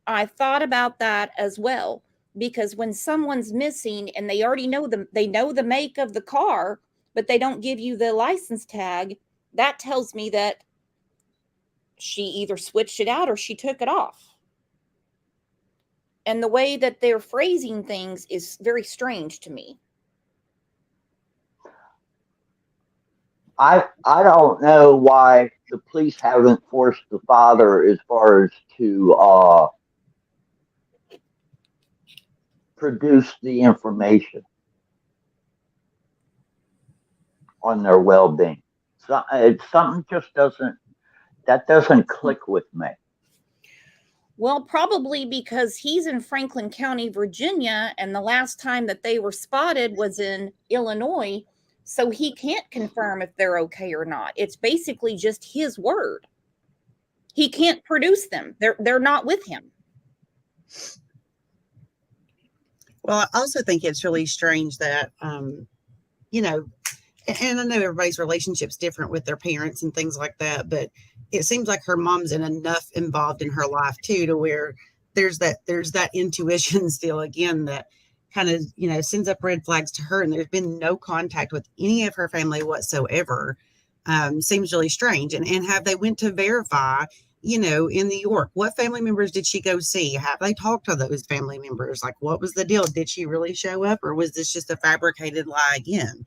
I thought about that as well, because when someone's missing and they already know they know the make of the car, but they don't give you the license tag, that tells me that she either switched it out or she took it off. And the way that they're phrasing things is very strange to me. I don't know why the police haven't forced the father as far as to produce the information on their well-being. So, something just doesn't click with me. Well, probably because he's in Franklin County, Virginia, and the last time that they were spotted was in Illinois. So he can't confirm if they're okay or not. It's basically just his word. He can't produce them. They're not with him. Well, I also think it's really strange that, and I know everybody's relationship's different with their parents and things like that, but it seems like her mom's enough involved in her life too, to where there's that intuition still again that kind of, sends up red flags to her. And there's been no contact with any of her family whatsoever. Seems really strange. And have they went to verify, in New York, what family members did she go see? Have they talked to those family members? Like, what was the deal? Did she really show up, or was this just a fabricated lie again?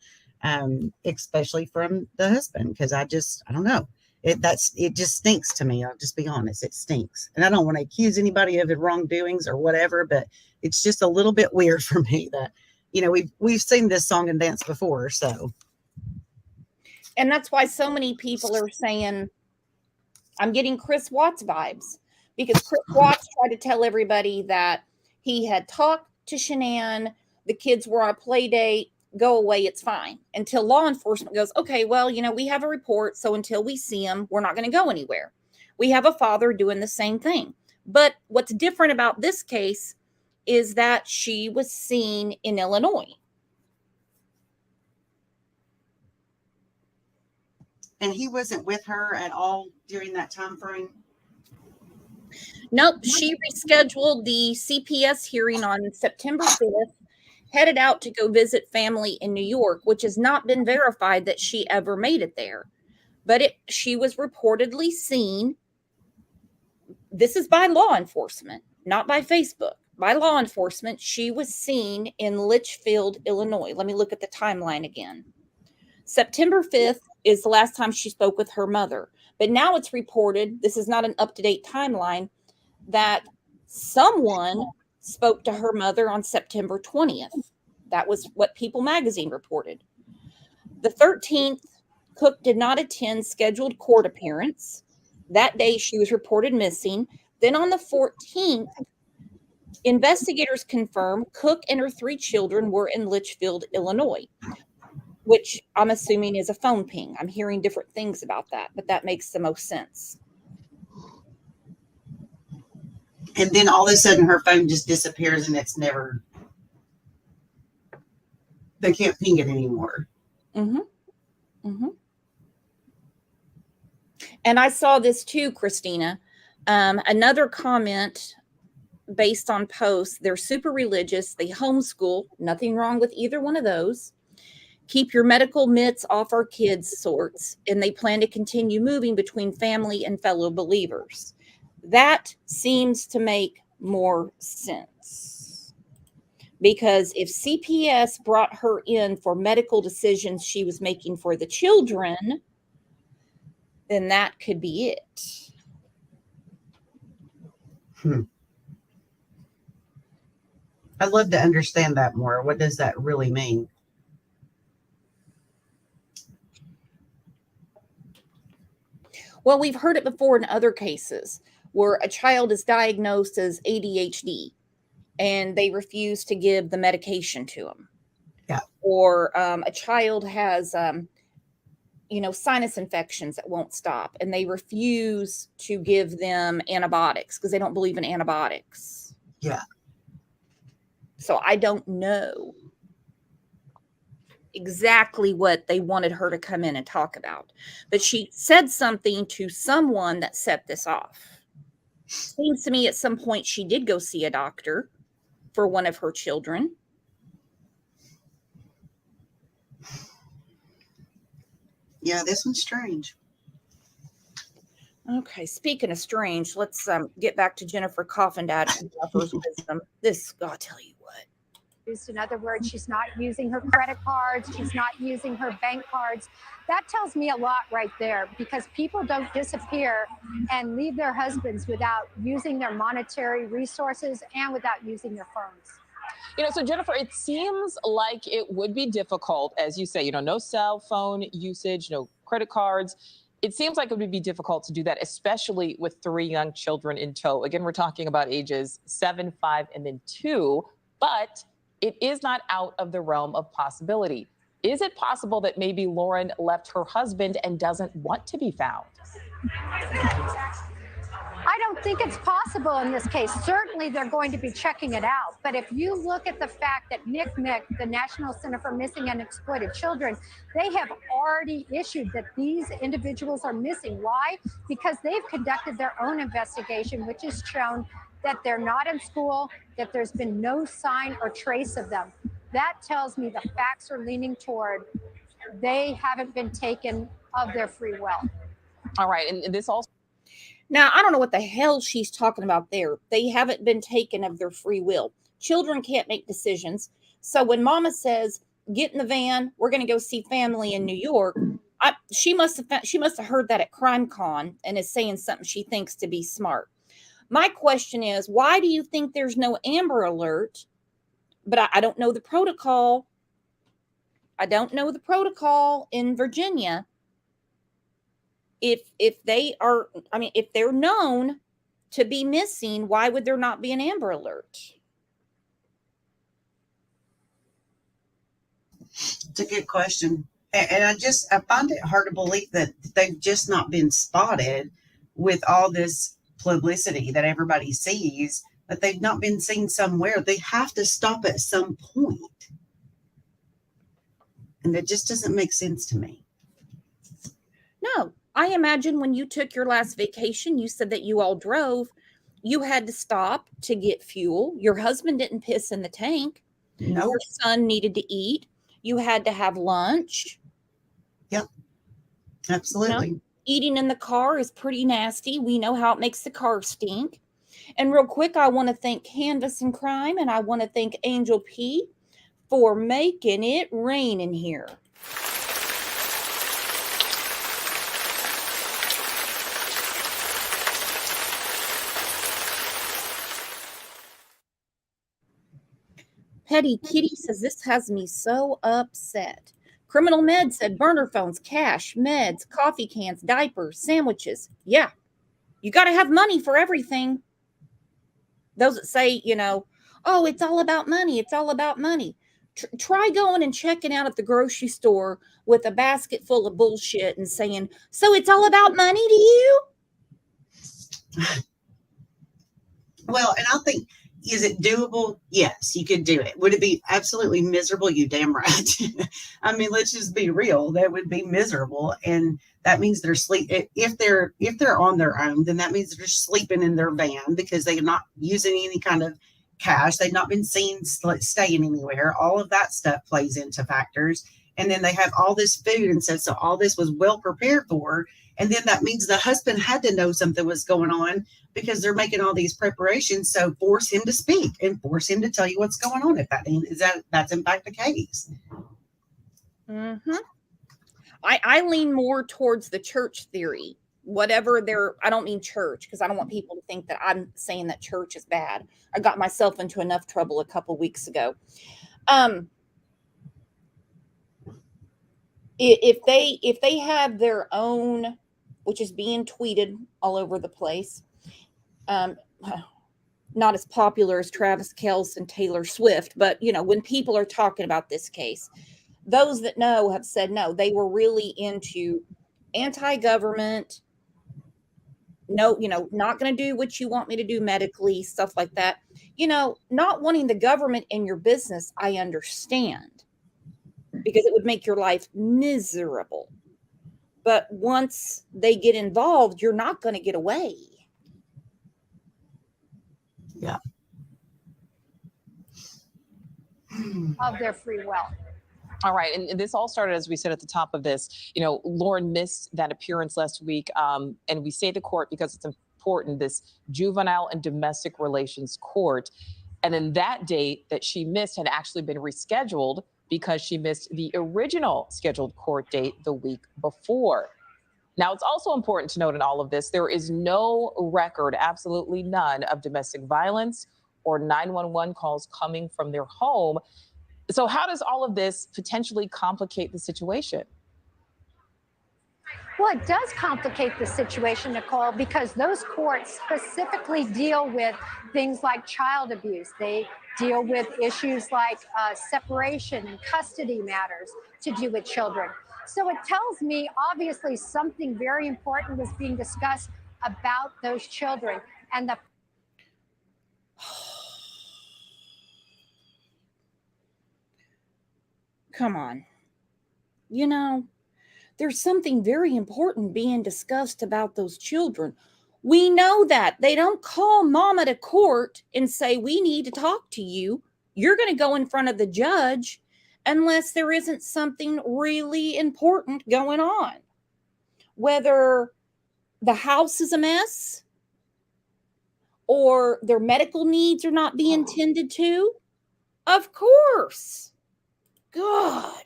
Especially from the husband, because I don't know. It just stinks to me. I'll just be honest. It stinks. And I don't want to accuse anybody of wrongdoings or whatever, but it's just a little bit weird for me that, we've seen this song and dance before. So. And that's why so many people are saying, I'm getting Chris Watts vibes, because Chris Watts tried to tell everybody that he had talked to Shanann, the kids were on a play date, go away, it's fine. Until law enforcement goes, okay, well, we have a report, so until we see him, we're not going to go anywhere. We have a father doing the same thing. But what's different about this case is that she was seen in Illinois. And he wasn't with her at all during that time frame? Nope. She rescheduled the CPS hearing on September 5th, headed out to go visit family in New York, which has not been verified that she ever made it there. But she was reportedly seen. This is by law enforcement, not by Facebook. By law enforcement, she was seen in Litchfield, Illinois. Let me look at the timeline again. September 5th is the last time she spoke with her mother. But now it's reported, this is not an up-to-date timeline, that someone spoke to her mother on September 20th. That was what People magazine reported. The 13th, Cook did not attend scheduled court appearance. That day, she was reported missing. Then on the 14th, investigators confirmed Cook and her 3 children were in Litchfield, Illinois, which I'm assuming is a phone ping. I'm hearing different things about that, but that makes the most sense. And then all of a sudden her phone just disappears and it's never, they can't ping it anymore. Mm-hmm. Mm-hmm. And I saw this too, Christina. Another comment based on posts. They're super religious. They homeschool. Nothing wrong with either one of those. Keep your medical mitts off our kids' sorts. And they plan to continue moving between family and fellow believers. That seems to make more sense. Because if CPS brought her in for medical decisions she was making for the children, then that could be it. I'd love to understand that more. What does that really mean? Well, we've heard it before in other cases where a child is diagnosed as ADHD and they refuse to give the medication to them. Yeah. Or a child has, sinus infections that won't stop and they refuse to give them antibiotics because they don't believe in antibiotics. Yeah. So I don't know exactly what they wanted her to come in and talk about. But she said something to someone that set this off. Seems to me at some point she did go see a doctor for one of her children. Yeah, this one's strange. Okay, speaking of strange, let's get back to Jennifer Coffindad and Jennifer's wisdom. This, I'll tell you what. In other words, she's not using her credit cards. She's not using her bank cards. That tells me a lot right there, because people don't disappear and leave their husbands without using their monetary resources and without using their phones. So Jennifer, it seems like it would be difficult, as you say, no cell phone usage, no credit cards. It seems like it would be difficult to do that, especially with 3 young children in tow. Again, we're talking about ages 7, 5, and then 2, but it is not out of the realm of possibility. Is it possible that maybe Lauren left her husband and doesn't want to be found? I don't think it's possible in this case. Certainly, they're going to be checking it out. But if you look at the fact that NCMEC, the National Center for Missing and Exploited Children, they have already issued that these individuals are missing. Why? Because they've conducted their own investigation, which has shown that they're not in school, that there's been no sign or trace of them. That tells me the facts are leaning toward they haven't been taken of their free will. All right. And this also. Now, I don't know what the hell she's talking about there. They haven't been taken of their free will. Children can't make decisions. So when Mama says, get in the van, we're going to go see family in New York, she must have heard that at CrimeCon and is saying something she thinks to be smart. My question is, why do you think there's no Amber Alert? But I don't know the protocol. I don't know the protocol in Virginia. If they are, I mean, if they're known to be missing, why would there not be an Amber Alert? It's a good question. And I find it hard to believe that they've just not been spotted with all this publicity that everybody sees, that they've not been seen somewhere. They have to stop at some point. And that just doesn't make sense to me. No, I imagine when you took your last vacation, you said that you all drove. You had to stop to get fuel. Your husband didn't piss in the tank. No. Your son needed to eat. You had to have lunch. Yep. Absolutely. You know, eating in the car is pretty nasty. We know how it makes the car stink. And real quick, I want to thank Canvas and Crime, and I want to thank Angel P for making it rain in here. Petty Kitty says, this has me so upset. Criminal Med said, burner phones, cash, meds, coffee cans, diapers, sandwiches. Yeah, you got to have money for everything. Those that say, you know, oh, it's all about money. It's all about money. Try going and checking out at the grocery store with a basket full of bullshit and saying, so it's all about money to you? Well, and I think, is it doable? Yes, you could do it. Would it be absolutely miserable? You damn right. I mean, let's just be real. That would be miserable. And that means they're if they're on their own, then that means they're sleeping in their van because they're not using any kind of cash. They've not been seen staying anywhere. All of that stuff plays into factors. And then they have all this food and stuff. So all this was well prepared for. And then that means the husband had to know something was going on because they're making all these preparations. So force him to speak and force him to tell you what's going on. If that's in fact the case. Mm-hmm. I lean more towards the church theory. Whatever I don't mean church because I don't want people to think that I'm saying that church is bad. I got myself into enough trouble a couple weeks ago. If they have their own, which is being tweeted all over the place, not as popular as Travis Kelce and Taylor Swift, but you know, when people are talking about this case, those that know have said no, they were really into anti-government. No, you know, not going to do what you want me to do medically, stuff like that. You know, not wanting the government in your business, I understand, because it would make your life miserable. But once they get involved, you're not going to get away. Yeah. Of their free will. All right. And this all started, as we said at the top of this, you know, Lauren missed that appearance last week. And we say to court because it's important, this juvenile and domestic relations court. And then that date that she missed had actually been rescheduled because she missed the original scheduled court date the week before. Now, it's also important to note in all of this, there is no record, absolutely none, of domestic violence or 911 calls coming from their home. So how does all of this potentially complicate the situation? Well, it does complicate the situation, Nicole, because those courts specifically deal with things like child abuse. They deal with issues like separation and custody matters to do with children. So it tells me, obviously, something very important was being discussed about those children. And the Come on. You know, there's something very important being discussed about those children. We know that. They don't call mama to court and say, we need to talk to you. You're going to go in front of the judge unless there isn't something really important going on. Whether the house is a mess or their medical needs are not being tended to, of course. God.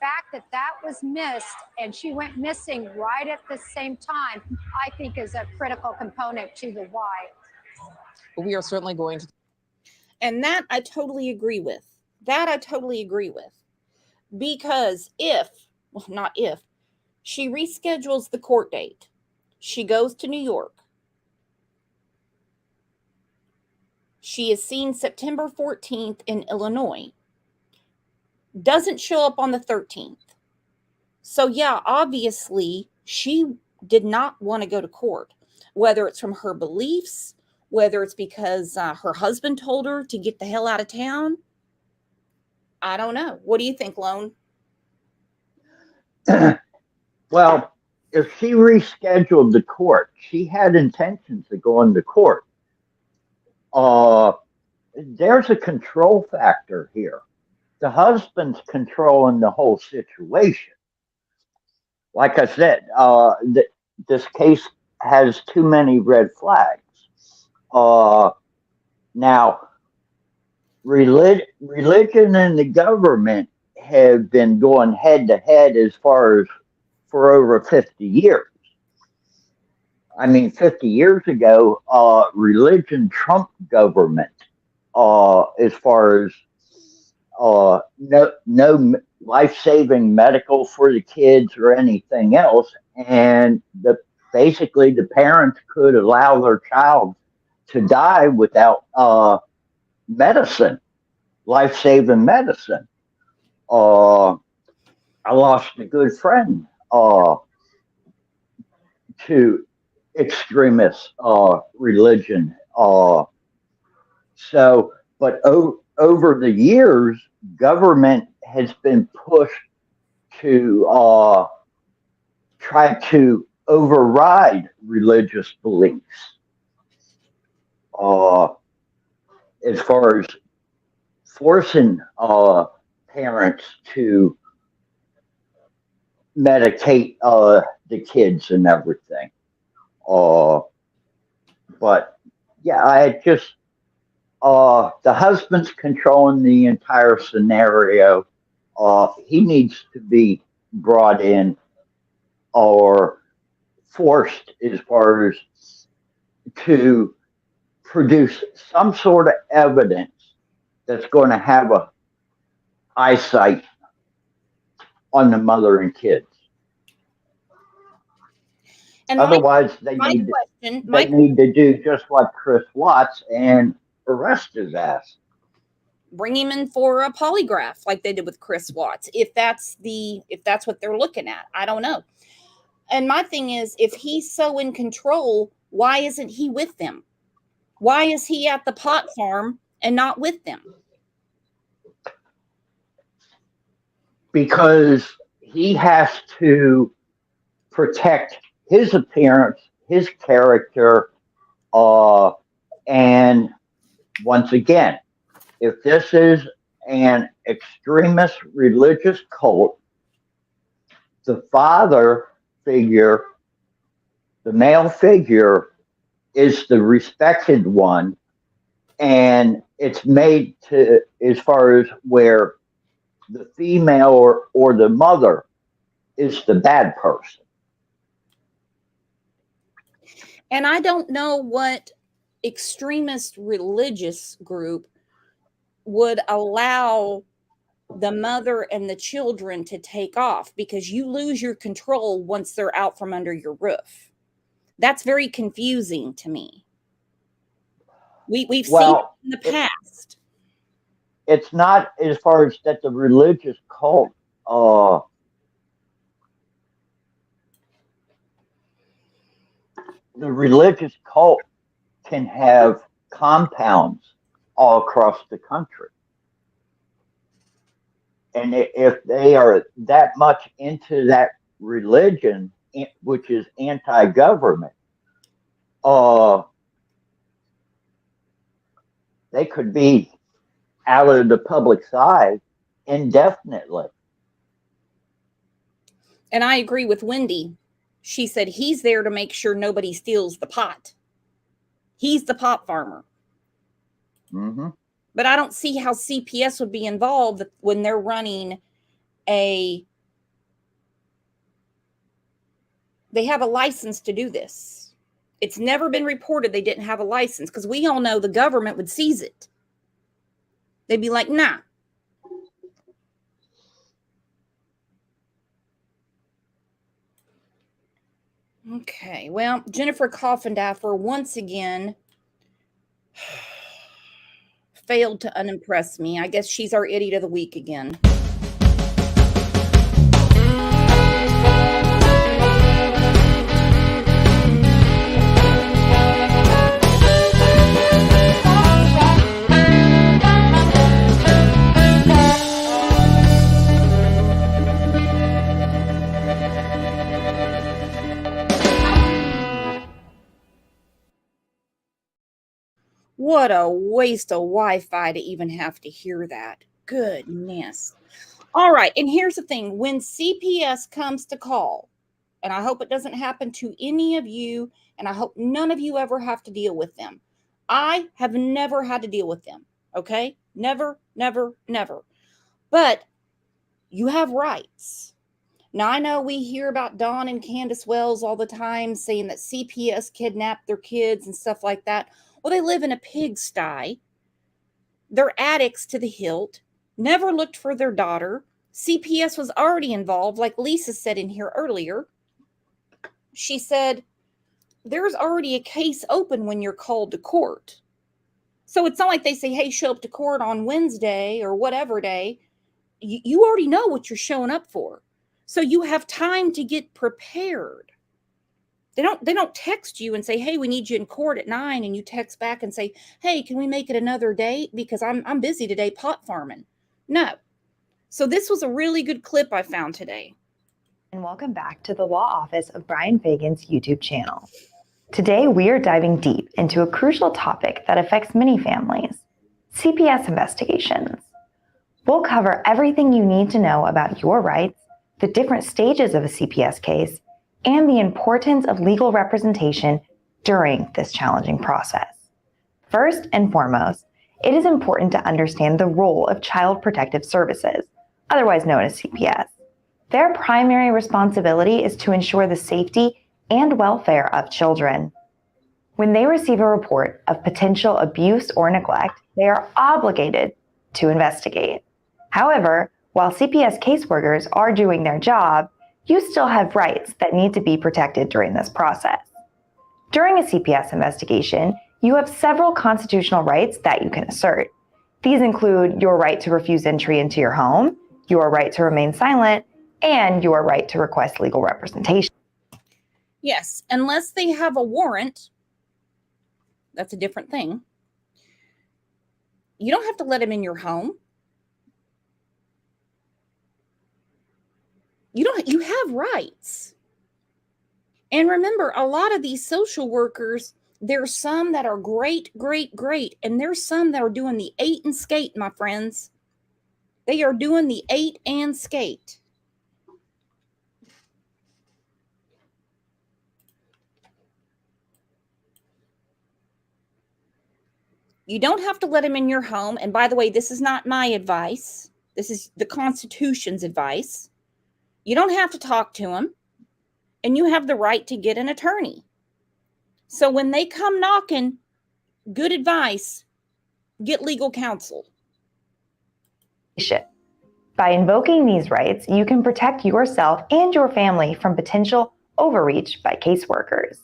fact that that was missed and she went missing right at the same time, I think is a critical component to the why. We are certainly going to. And that I totally agree with. That I totally agree with. Because not if, She reschedules the court date. She goes to New York. She is seen September 14th in Illinois. Doesn't show up on the 13th. So, yeah, obviously, she did not want to go to court, whether it's from her beliefs, whether it's because her husband told her to get the hell out of town. I don't know. What do you think, Lone? Well, if she rescheduled the court, she had intentions of going to court. There's a control factor here. The husband's controlling the whole situation. Like I said, this case has too many red flags. Now, religion and the government have been going head to head as far as for over 50 years. I mean, 50 years ago, religion trumped government as far as no life-saving medical for the kids or anything else. And basically the parents could allow their child to die without medicine, life-saving medicine. I lost a good friend to extremist religion. But over the years, government has been pushed to try to override religious beliefs. As far as forcing parents to medicate the kids and everything. But yeah, the husband's controlling the entire scenario. He needs to be brought in or forced as far as to produce some sort of evidence that's going to have a eyesight on the mother and kids. And otherwise, they need to do just like Chris Watts and arrest his ass. Bring him in for a polygraph like they did with Chris Watts. If that's what they're looking at, I don't know. And my thing is, if he's so in control, why isn't he with them? Why is he at the pot farm and not with them? Because he has to protect his appearance, his character, and once again, if this is an extremist religious cult, the father figure, the male figure, is the respected one, and it's made to as far as where the female or the mother is the bad person. And I don't know what extremist religious group would allow the mother and the children to take off, because you lose your control once they're out from under your roof. That's very confusing to me. We've seen it in the past. It's not as far as that the religious cult the religious cult can have compounds all across the country. And if they are that much into that religion, which is anti-government, they could be out of the public's eye indefinitely. And I agree with Wendy. She said he's there to make sure nobody steals the pot. He's the pot farmer. Mm-hmm. But I don't see how CPS would be involved when they're running they have a license to do this. It's never been reported they didn't have a license, because we all know the government would seize it. They'd be like, nah. Okay, well, Jennifer Coffendaffer once again failed to unimpress me. I guess she's our idiot of the week again. What a waste of Wi-Fi to even have to hear that. Goodness. All right, and here's the thing. When CPS comes to call, and I hope it doesn't happen to any of you, and I hope none of you ever have to deal with them. I have never had to deal with them, okay? Never, never, never. But you have rights. Now, I know we hear about Dawn and Candace Wells all the time saying that CPS kidnapped their kids and stuff like that. Well, they live in a pigsty. They're addicts to the hilt, never looked for their daughter. CPS was already involved, like Lisa said in here earlier. She said, there's already a case open when you're called to court. So it's not like they say, hey, show up to court on Wednesday or whatever day. You already know what you're showing up for. So you have time to get prepared. They don't text you and say, hey, we need you in court at 9, and you text back and say, hey, can we make it another date because I'm busy today pot farming. No. So this was a really good clip I found today. And welcome back to the Law Office of Brian Fagan's YouTube channel. Today we are diving deep into a crucial topic that affects many families, CPS investigations. We'll cover everything you need to know about your rights, the different stages of a CPS case, and the importance of legal representation during this challenging process. First and foremost, it is important to understand the role of Child Protective Services, otherwise known as CPS. Their primary responsibility is to ensure the safety and welfare of children. When they receive a report of potential abuse or neglect, they are obligated to investigate. However, while CPS caseworkers are doing their job, you still have rights that need to be protected during this process. During a CPS investigation, you have several constitutional rights that you can assert. These include your right to refuse entry into your home, your right to remain silent, and your right to request legal representation. Yes, unless they have a warrant, that's a different thing. You don't have to let them in your home. You have rights. And remember, a lot of these social workers, there's some that are great, great, great, and there's some that are doing the 8 and skate, my friends. They are doing the 8 and skate. You don't have to let them in your home. And by the way, this is not my advice. This is the Constitution's advice. You don't have to talk to them, and you have the right to get an attorney. So when they come knocking, good advice, get legal counsel. By invoking these rights, you can protect yourself and your family from potential overreach by caseworkers.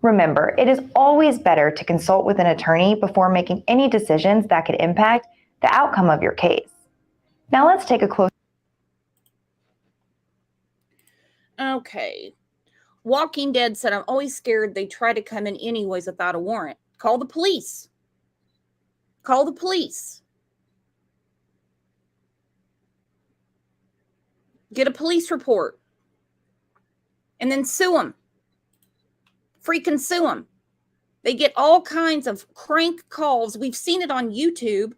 Remember, it is always better to consult with an attorney before making any decisions that could impact the outcome of your case. Now let's take a closer. Okay. Walking Dead said, I'm always scared they try to come in anyways without a warrant. Call the police. Call the police. Get a police report. And then sue them. Freaking sue them. They get all kinds of crank calls. We've seen it on YouTube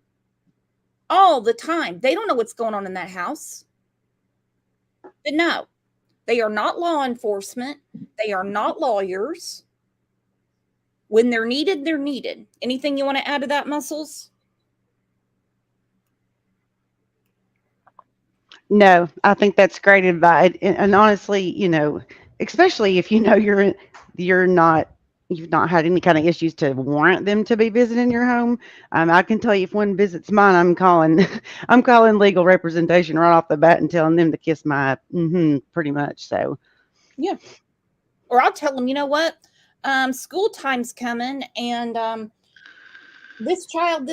all the time. They don't know what's going on in that house. But no. They are not law enforcement. They are not lawyers. When they're needed, they're needed. Anything you want to add to that, Muscles? No, I think that's great advice. And honestly, you know, especially if you know you've not had any kind of issues to warrant them to be visiting your home. I can tell you if one visits mine, I'm calling legal representation right off the bat and telling them to kiss my pretty much. So yeah. Or I'll tell them, you know what? School time's coming, and this child,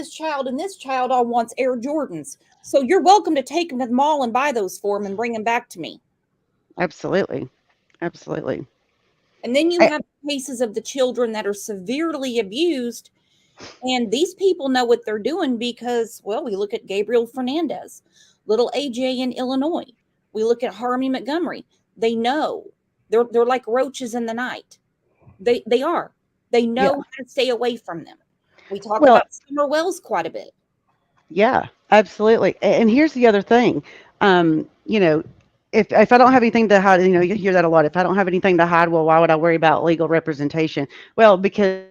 and this child all wants Air Jordans. So you're welcome to take them to the mall and buy those for them and bring them back to me. Absolutely. Absolutely. And then you I, have cases of the children that are severely abused. And these people know what they're doing because, well, we look at Gabriel Fernandez, little AJ in Illinois. We look at Harmony Montgomery. They know. They're like roaches in the night. They are. They know yeah. how to stay away from them. We talk Well, about Summer Wells quite a bit. yeah, absolutely. And here's the other thing. You know, if I don't have anything to hide, you know, you hear that a lot. If I don't have anything to hide, well, why would I worry about legal representation? Well, because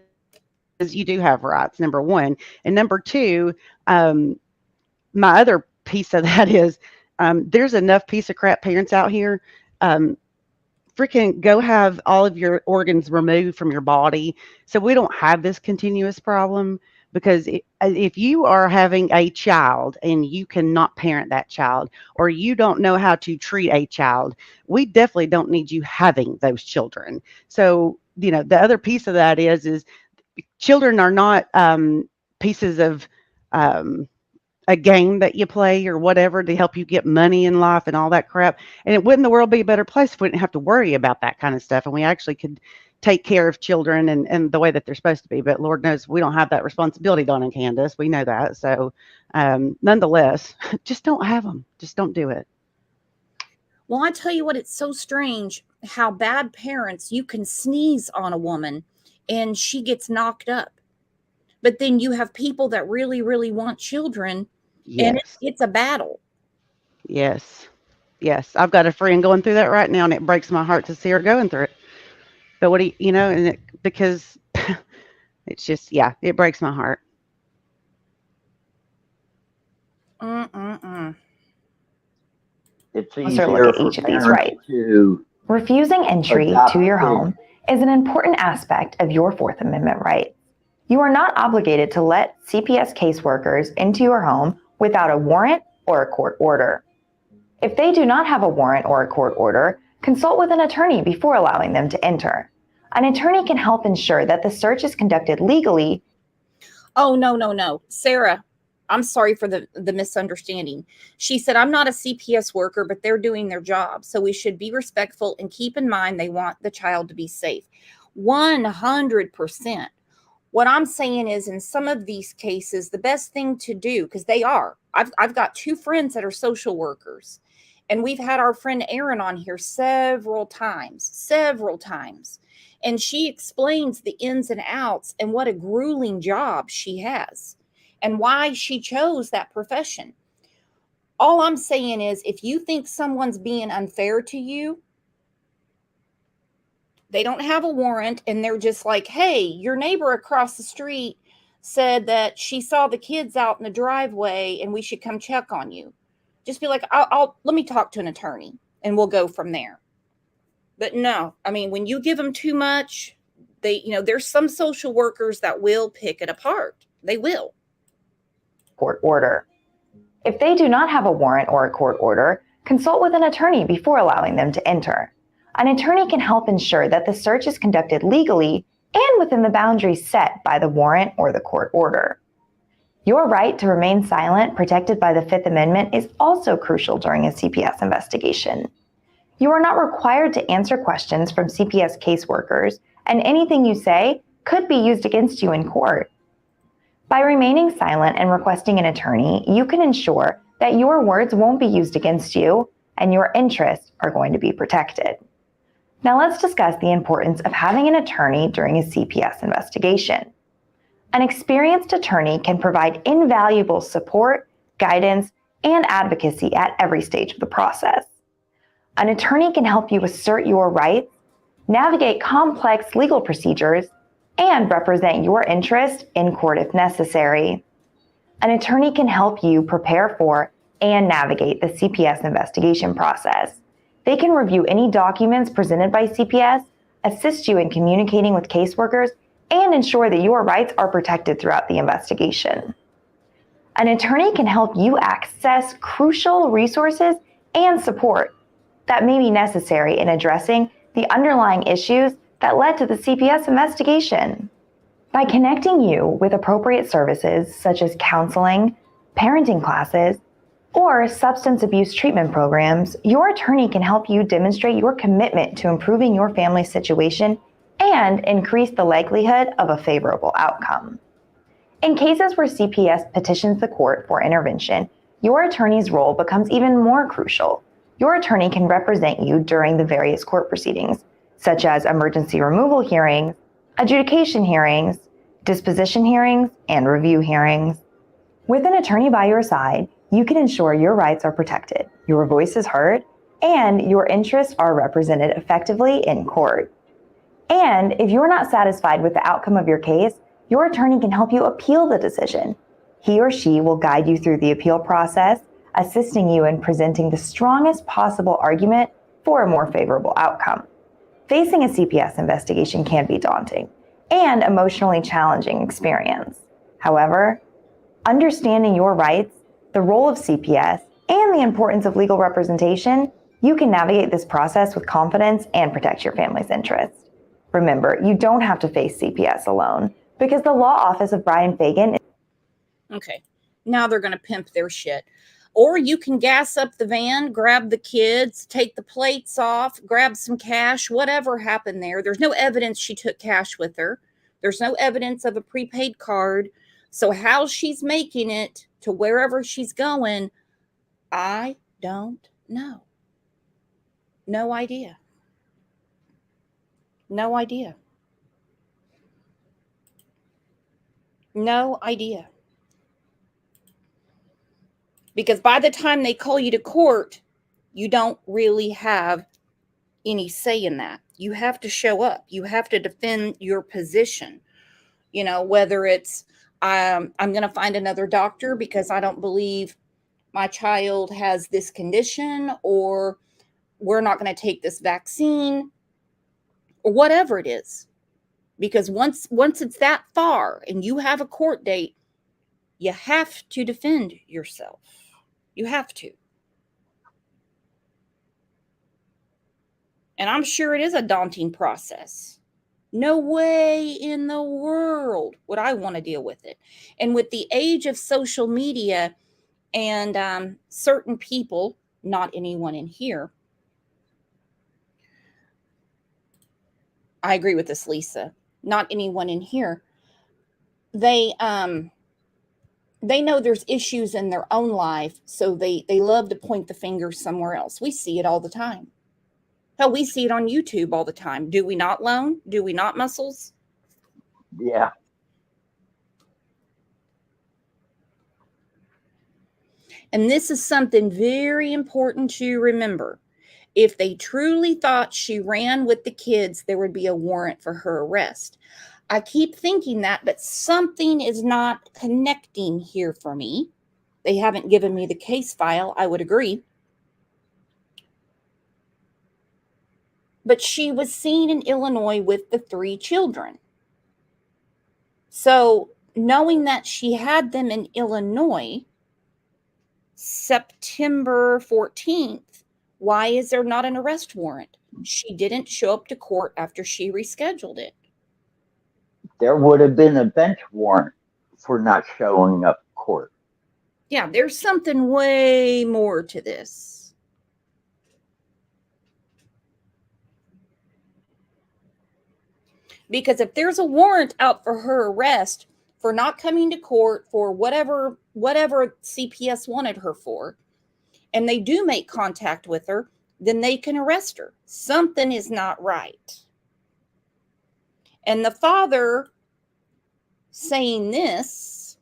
you do have rights, number one. And number two, my other piece of that is there's enough piece of crap parents out here. Freaking go have all of your organs removed from your body so we don't have this continuous problem. Because if you are having a child and you cannot parent that child, or you don't know how to treat a child, we definitely don't need you having those children. So, you know, the other piece of that is children are not pieces of a game that you play or whatever to help you get money in life and all that crap. And it wouldn't the world be a better place if we didn't have to worry about that kind of stuff, and we actually could take care of children and the way that they're supposed to be. But Lord knows we don't have that responsibility, Dawn and Candace. We know that. So nonetheless, just don't have them. Just don't do it. Well, I tell you what, it's so strange how bad parents, you can sneeze on a woman and she gets knocked up. But then you have people that really, really want children, and Yes. it's a battle. Yes. Yes. I've got a friend going through that right now, and it breaks my heart to see her going through it. But what do you know, and because it's just, yeah, it breaks my heart. It's Closer easier look at for each of these parents rights. to Refusing entry adopt to your kids. home is an important aspect of your Fourth Amendment rights. You are not obligated to let CPS caseworkers into your home without a warrant or a court order. If they do not have a warrant or a court order, consult with an attorney before allowing them to enter. An attorney can help ensure that the search is conducted legally. Oh, no. Sarah, I'm sorry for the misunderstanding. She said, I'm not a CPS worker, but they're doing their job. So we should be respectful and keep in mind they want the child to be safe. 100%. What I'm saying is, in some of these cases, the best thing to do, because they are, I've got two friends that are social workers, and we've had our friend Erin on here several times. And she explains the ins and outs and what a grueling job she has and why she chose that profession. All I'm saying is, if you think someone's being unfair to you, they don't have a warrant, and they're just like, hey, your neighbor across the street said that she saw the kids out in the driveway and we should come check on you. Just be like, I'll let me talk to an attorney and we'll go from there. But no, I mean, when you give them too much, there's some social workers that will pick it apart. They will. Court order. If they do not have a warrant or a court order, consult with an attorney before allowing them to enter. An attorney can help ensure that the search is conducted legally and within the boundaries set by the warrant or the court order. Your right to remain silent, protected by the Fifth Amendment, is also crucial during a CPS investigation. You are not required to answer questions from CPS caseworkers, and anything you say could be used against you in court. By remaining silent and requesting an attorney, you can ensure that your words won't be used against you and your interests are going to be protected. Now let's discuss the importance of having an attorney during a CPS investigation. An experienced attorney can provide invaluable support, guidance, and advocacy at every stage of the process. An attorney can help you assert your rights, navigate complex legal procedures, and represent your interest in court if necessary. An attorney can help you prepare for and navigate the CPS investigation process. They can review any documents presented by CPS, assist you in communicating with caseworkers, and ensure that your rights are protected throughout the investigation. An attorney can help you access crucial resources and support that may be necessary in addressing the underlying issues that led to the CPS investigation. By connecting you with appropriate services such as counseling, parenting classes, or substance abuse treatment programs, your attorney can help you demonstrate your commitment to improving your family's situation and increase the likelihood of a favorable outcome. In cases where CPS petitions the court for intervention, your attorney's role becomes even more crucial. Your attorney can represent you during the various court proceedings, such as emergency removal hearings, adjudication hearings, disposition hearings, and review hearings. With an attorney by your side, you can ensure your rights are protected, your voice is heard, and your interests are represented effectively in court. And if you're not satisfied with the outcome of your case, your attorney can help you appeal the decision. He or she will guide you through the appeal process, assisting you in presenting the strongest possible argument for a more favorable outcome. Facing a CPS investigation can be daunting and emotionally challenging experience. However, understanding your rights, the role of CPS, and the importance of legal representation, you can navigate this process with confidence and protect your family's interests. Remember, you don't have to face CPS alone, because the law office of Brian Fagan. Okay, now they're going to pimp their shit. Or you can gas up the van, grab the kids, take the plates off, grab some cash, whatever happened there. There's no evidence she took cash with her. There's no evidence of a prepaid card. So how she's making it to wherever she's going, I don't know. No idea. No idea. No idea. Because by the time they call you to court, you don't really have any say in that. You have to show up. You have to defend your position. You know, whether it's I'm going to find another doctor because I don't believe my child has this condition, or we're not going to take this vaccine, or whatever it is. Because once it's that far and you have a court date, you have to defend yourself. You have to. And I'm sure it is a daunting process. No way in the world would I want to deal with it. And with the age of social media and certain people, not anyone in here, I agree with this, Lisa, not anyone in here, they know there's issues in their own life, so they love to point the finger somewhere else. We see it all the time. Hell, we see it on YouTube all the time. Do we not, Lone? Do we not, Muscles? Yeah. And this is something very important to remember. If they truly thought she ran with the kids, there would be a warrant for her arrest. I keep thinking that, but something is not connecting here for me. They haven't given me the case file, I would agree. But she was seen in Illinois with the 3 children. So knowing that she had them in Illinois, September 14th, why is there not an arrest warrant? She didn't show up to court after she rescheduled it. There would have been a bench warrant for not showing up to court. Yeah, there's something way more to this. Because if there's a warrant out for her arrest for not coming to court for whatever CPS wanted her for, and they do make contact with her, then they can arrest her. Something is not right. And the father saying this,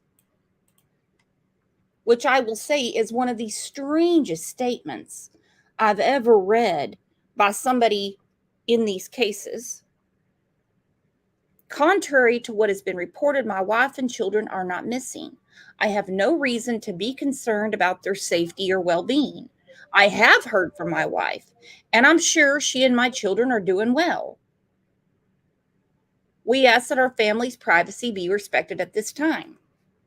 which I will say is one of the strangest statements I've ever read by somebody in these cases. Contrary to what has been reported, my wife and children are not missing. I have no reason to be concerned about their safety or well-being. I have heard from my wife, and I'm sure she and my children are doing well. We ask that our family's privacy be respected at this time.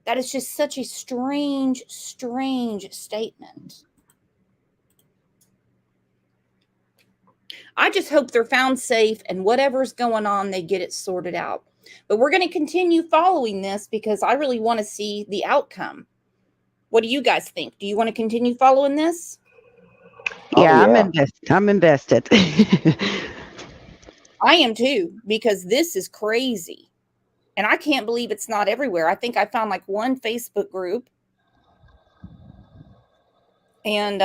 That is just such a strange, strange statement. I just hope they're found safe and whatever's going on, they get it sorted out. But we're going to continue following this because I really want to see the outcome. What do you guys think? Do you want to continue following this? Yeah, Oh, I'm yeah. invested. I'm invested. I am too, because this is crazy. And I can't believe it's not everywhere. I think I found like one Facebook group. And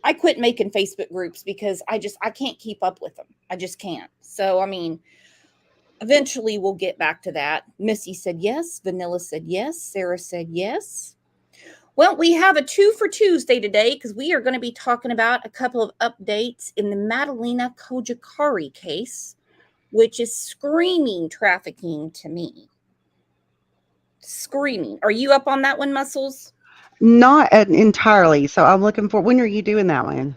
I quit making Facebook groups because I can't keep up with them. I just can't. So, I mean, eventually we'll get back to that. Missy said yes. Vanilla said yes. Sarah said yes. Well, we have a 2 for Tuesday today because we are going to be talking about a couple of updates in the Madalena Kojakari case, which is screaming trafficking to me. Screaming. Are you up on that one, Muscles? Not entirely. So I'm looking for, when are you doing that one?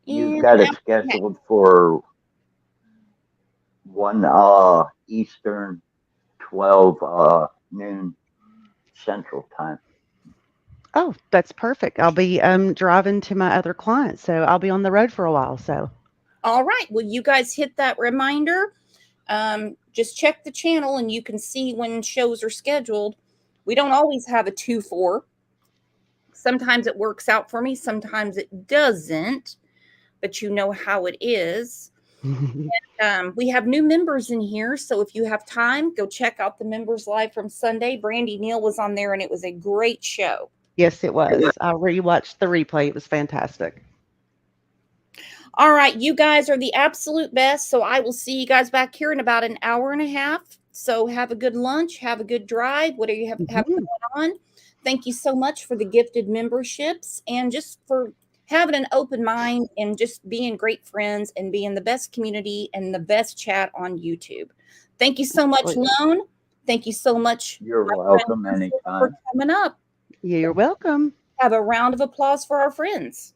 You've got it scheduled for 1 Eastern, 12 noon Central Time. Oh, that's perfect. I'll be driving to my other clients, so I'll be on the road for a while. So, all right. Well, you guys hit that reminder. Just check the channel and you can see when shows are scheduled. We don't always have a 2-4. Sometimes it works out for me. Sometimes it doesn't, but you know how it is. And, we have new members in here. So if you have time, go check out the members live from Sunday. Brandy Neal was on there and it was a great show. yes, it was. I rewatched the replay. It was fantastic. All right. You guys are the absolute best. So I will see you guys back here in about an hour and a half. So have a good lunch. Have a good drive. Whatever you have going on. Thank you so much for the gifted memberships and just for having an open mind and just being great friends and being the best community and the best chat on YouTube. Thank you so much, Lone. Thank you so much. You're welcome for anytime. coming up. You're welcome. Have a round of applause for our friends.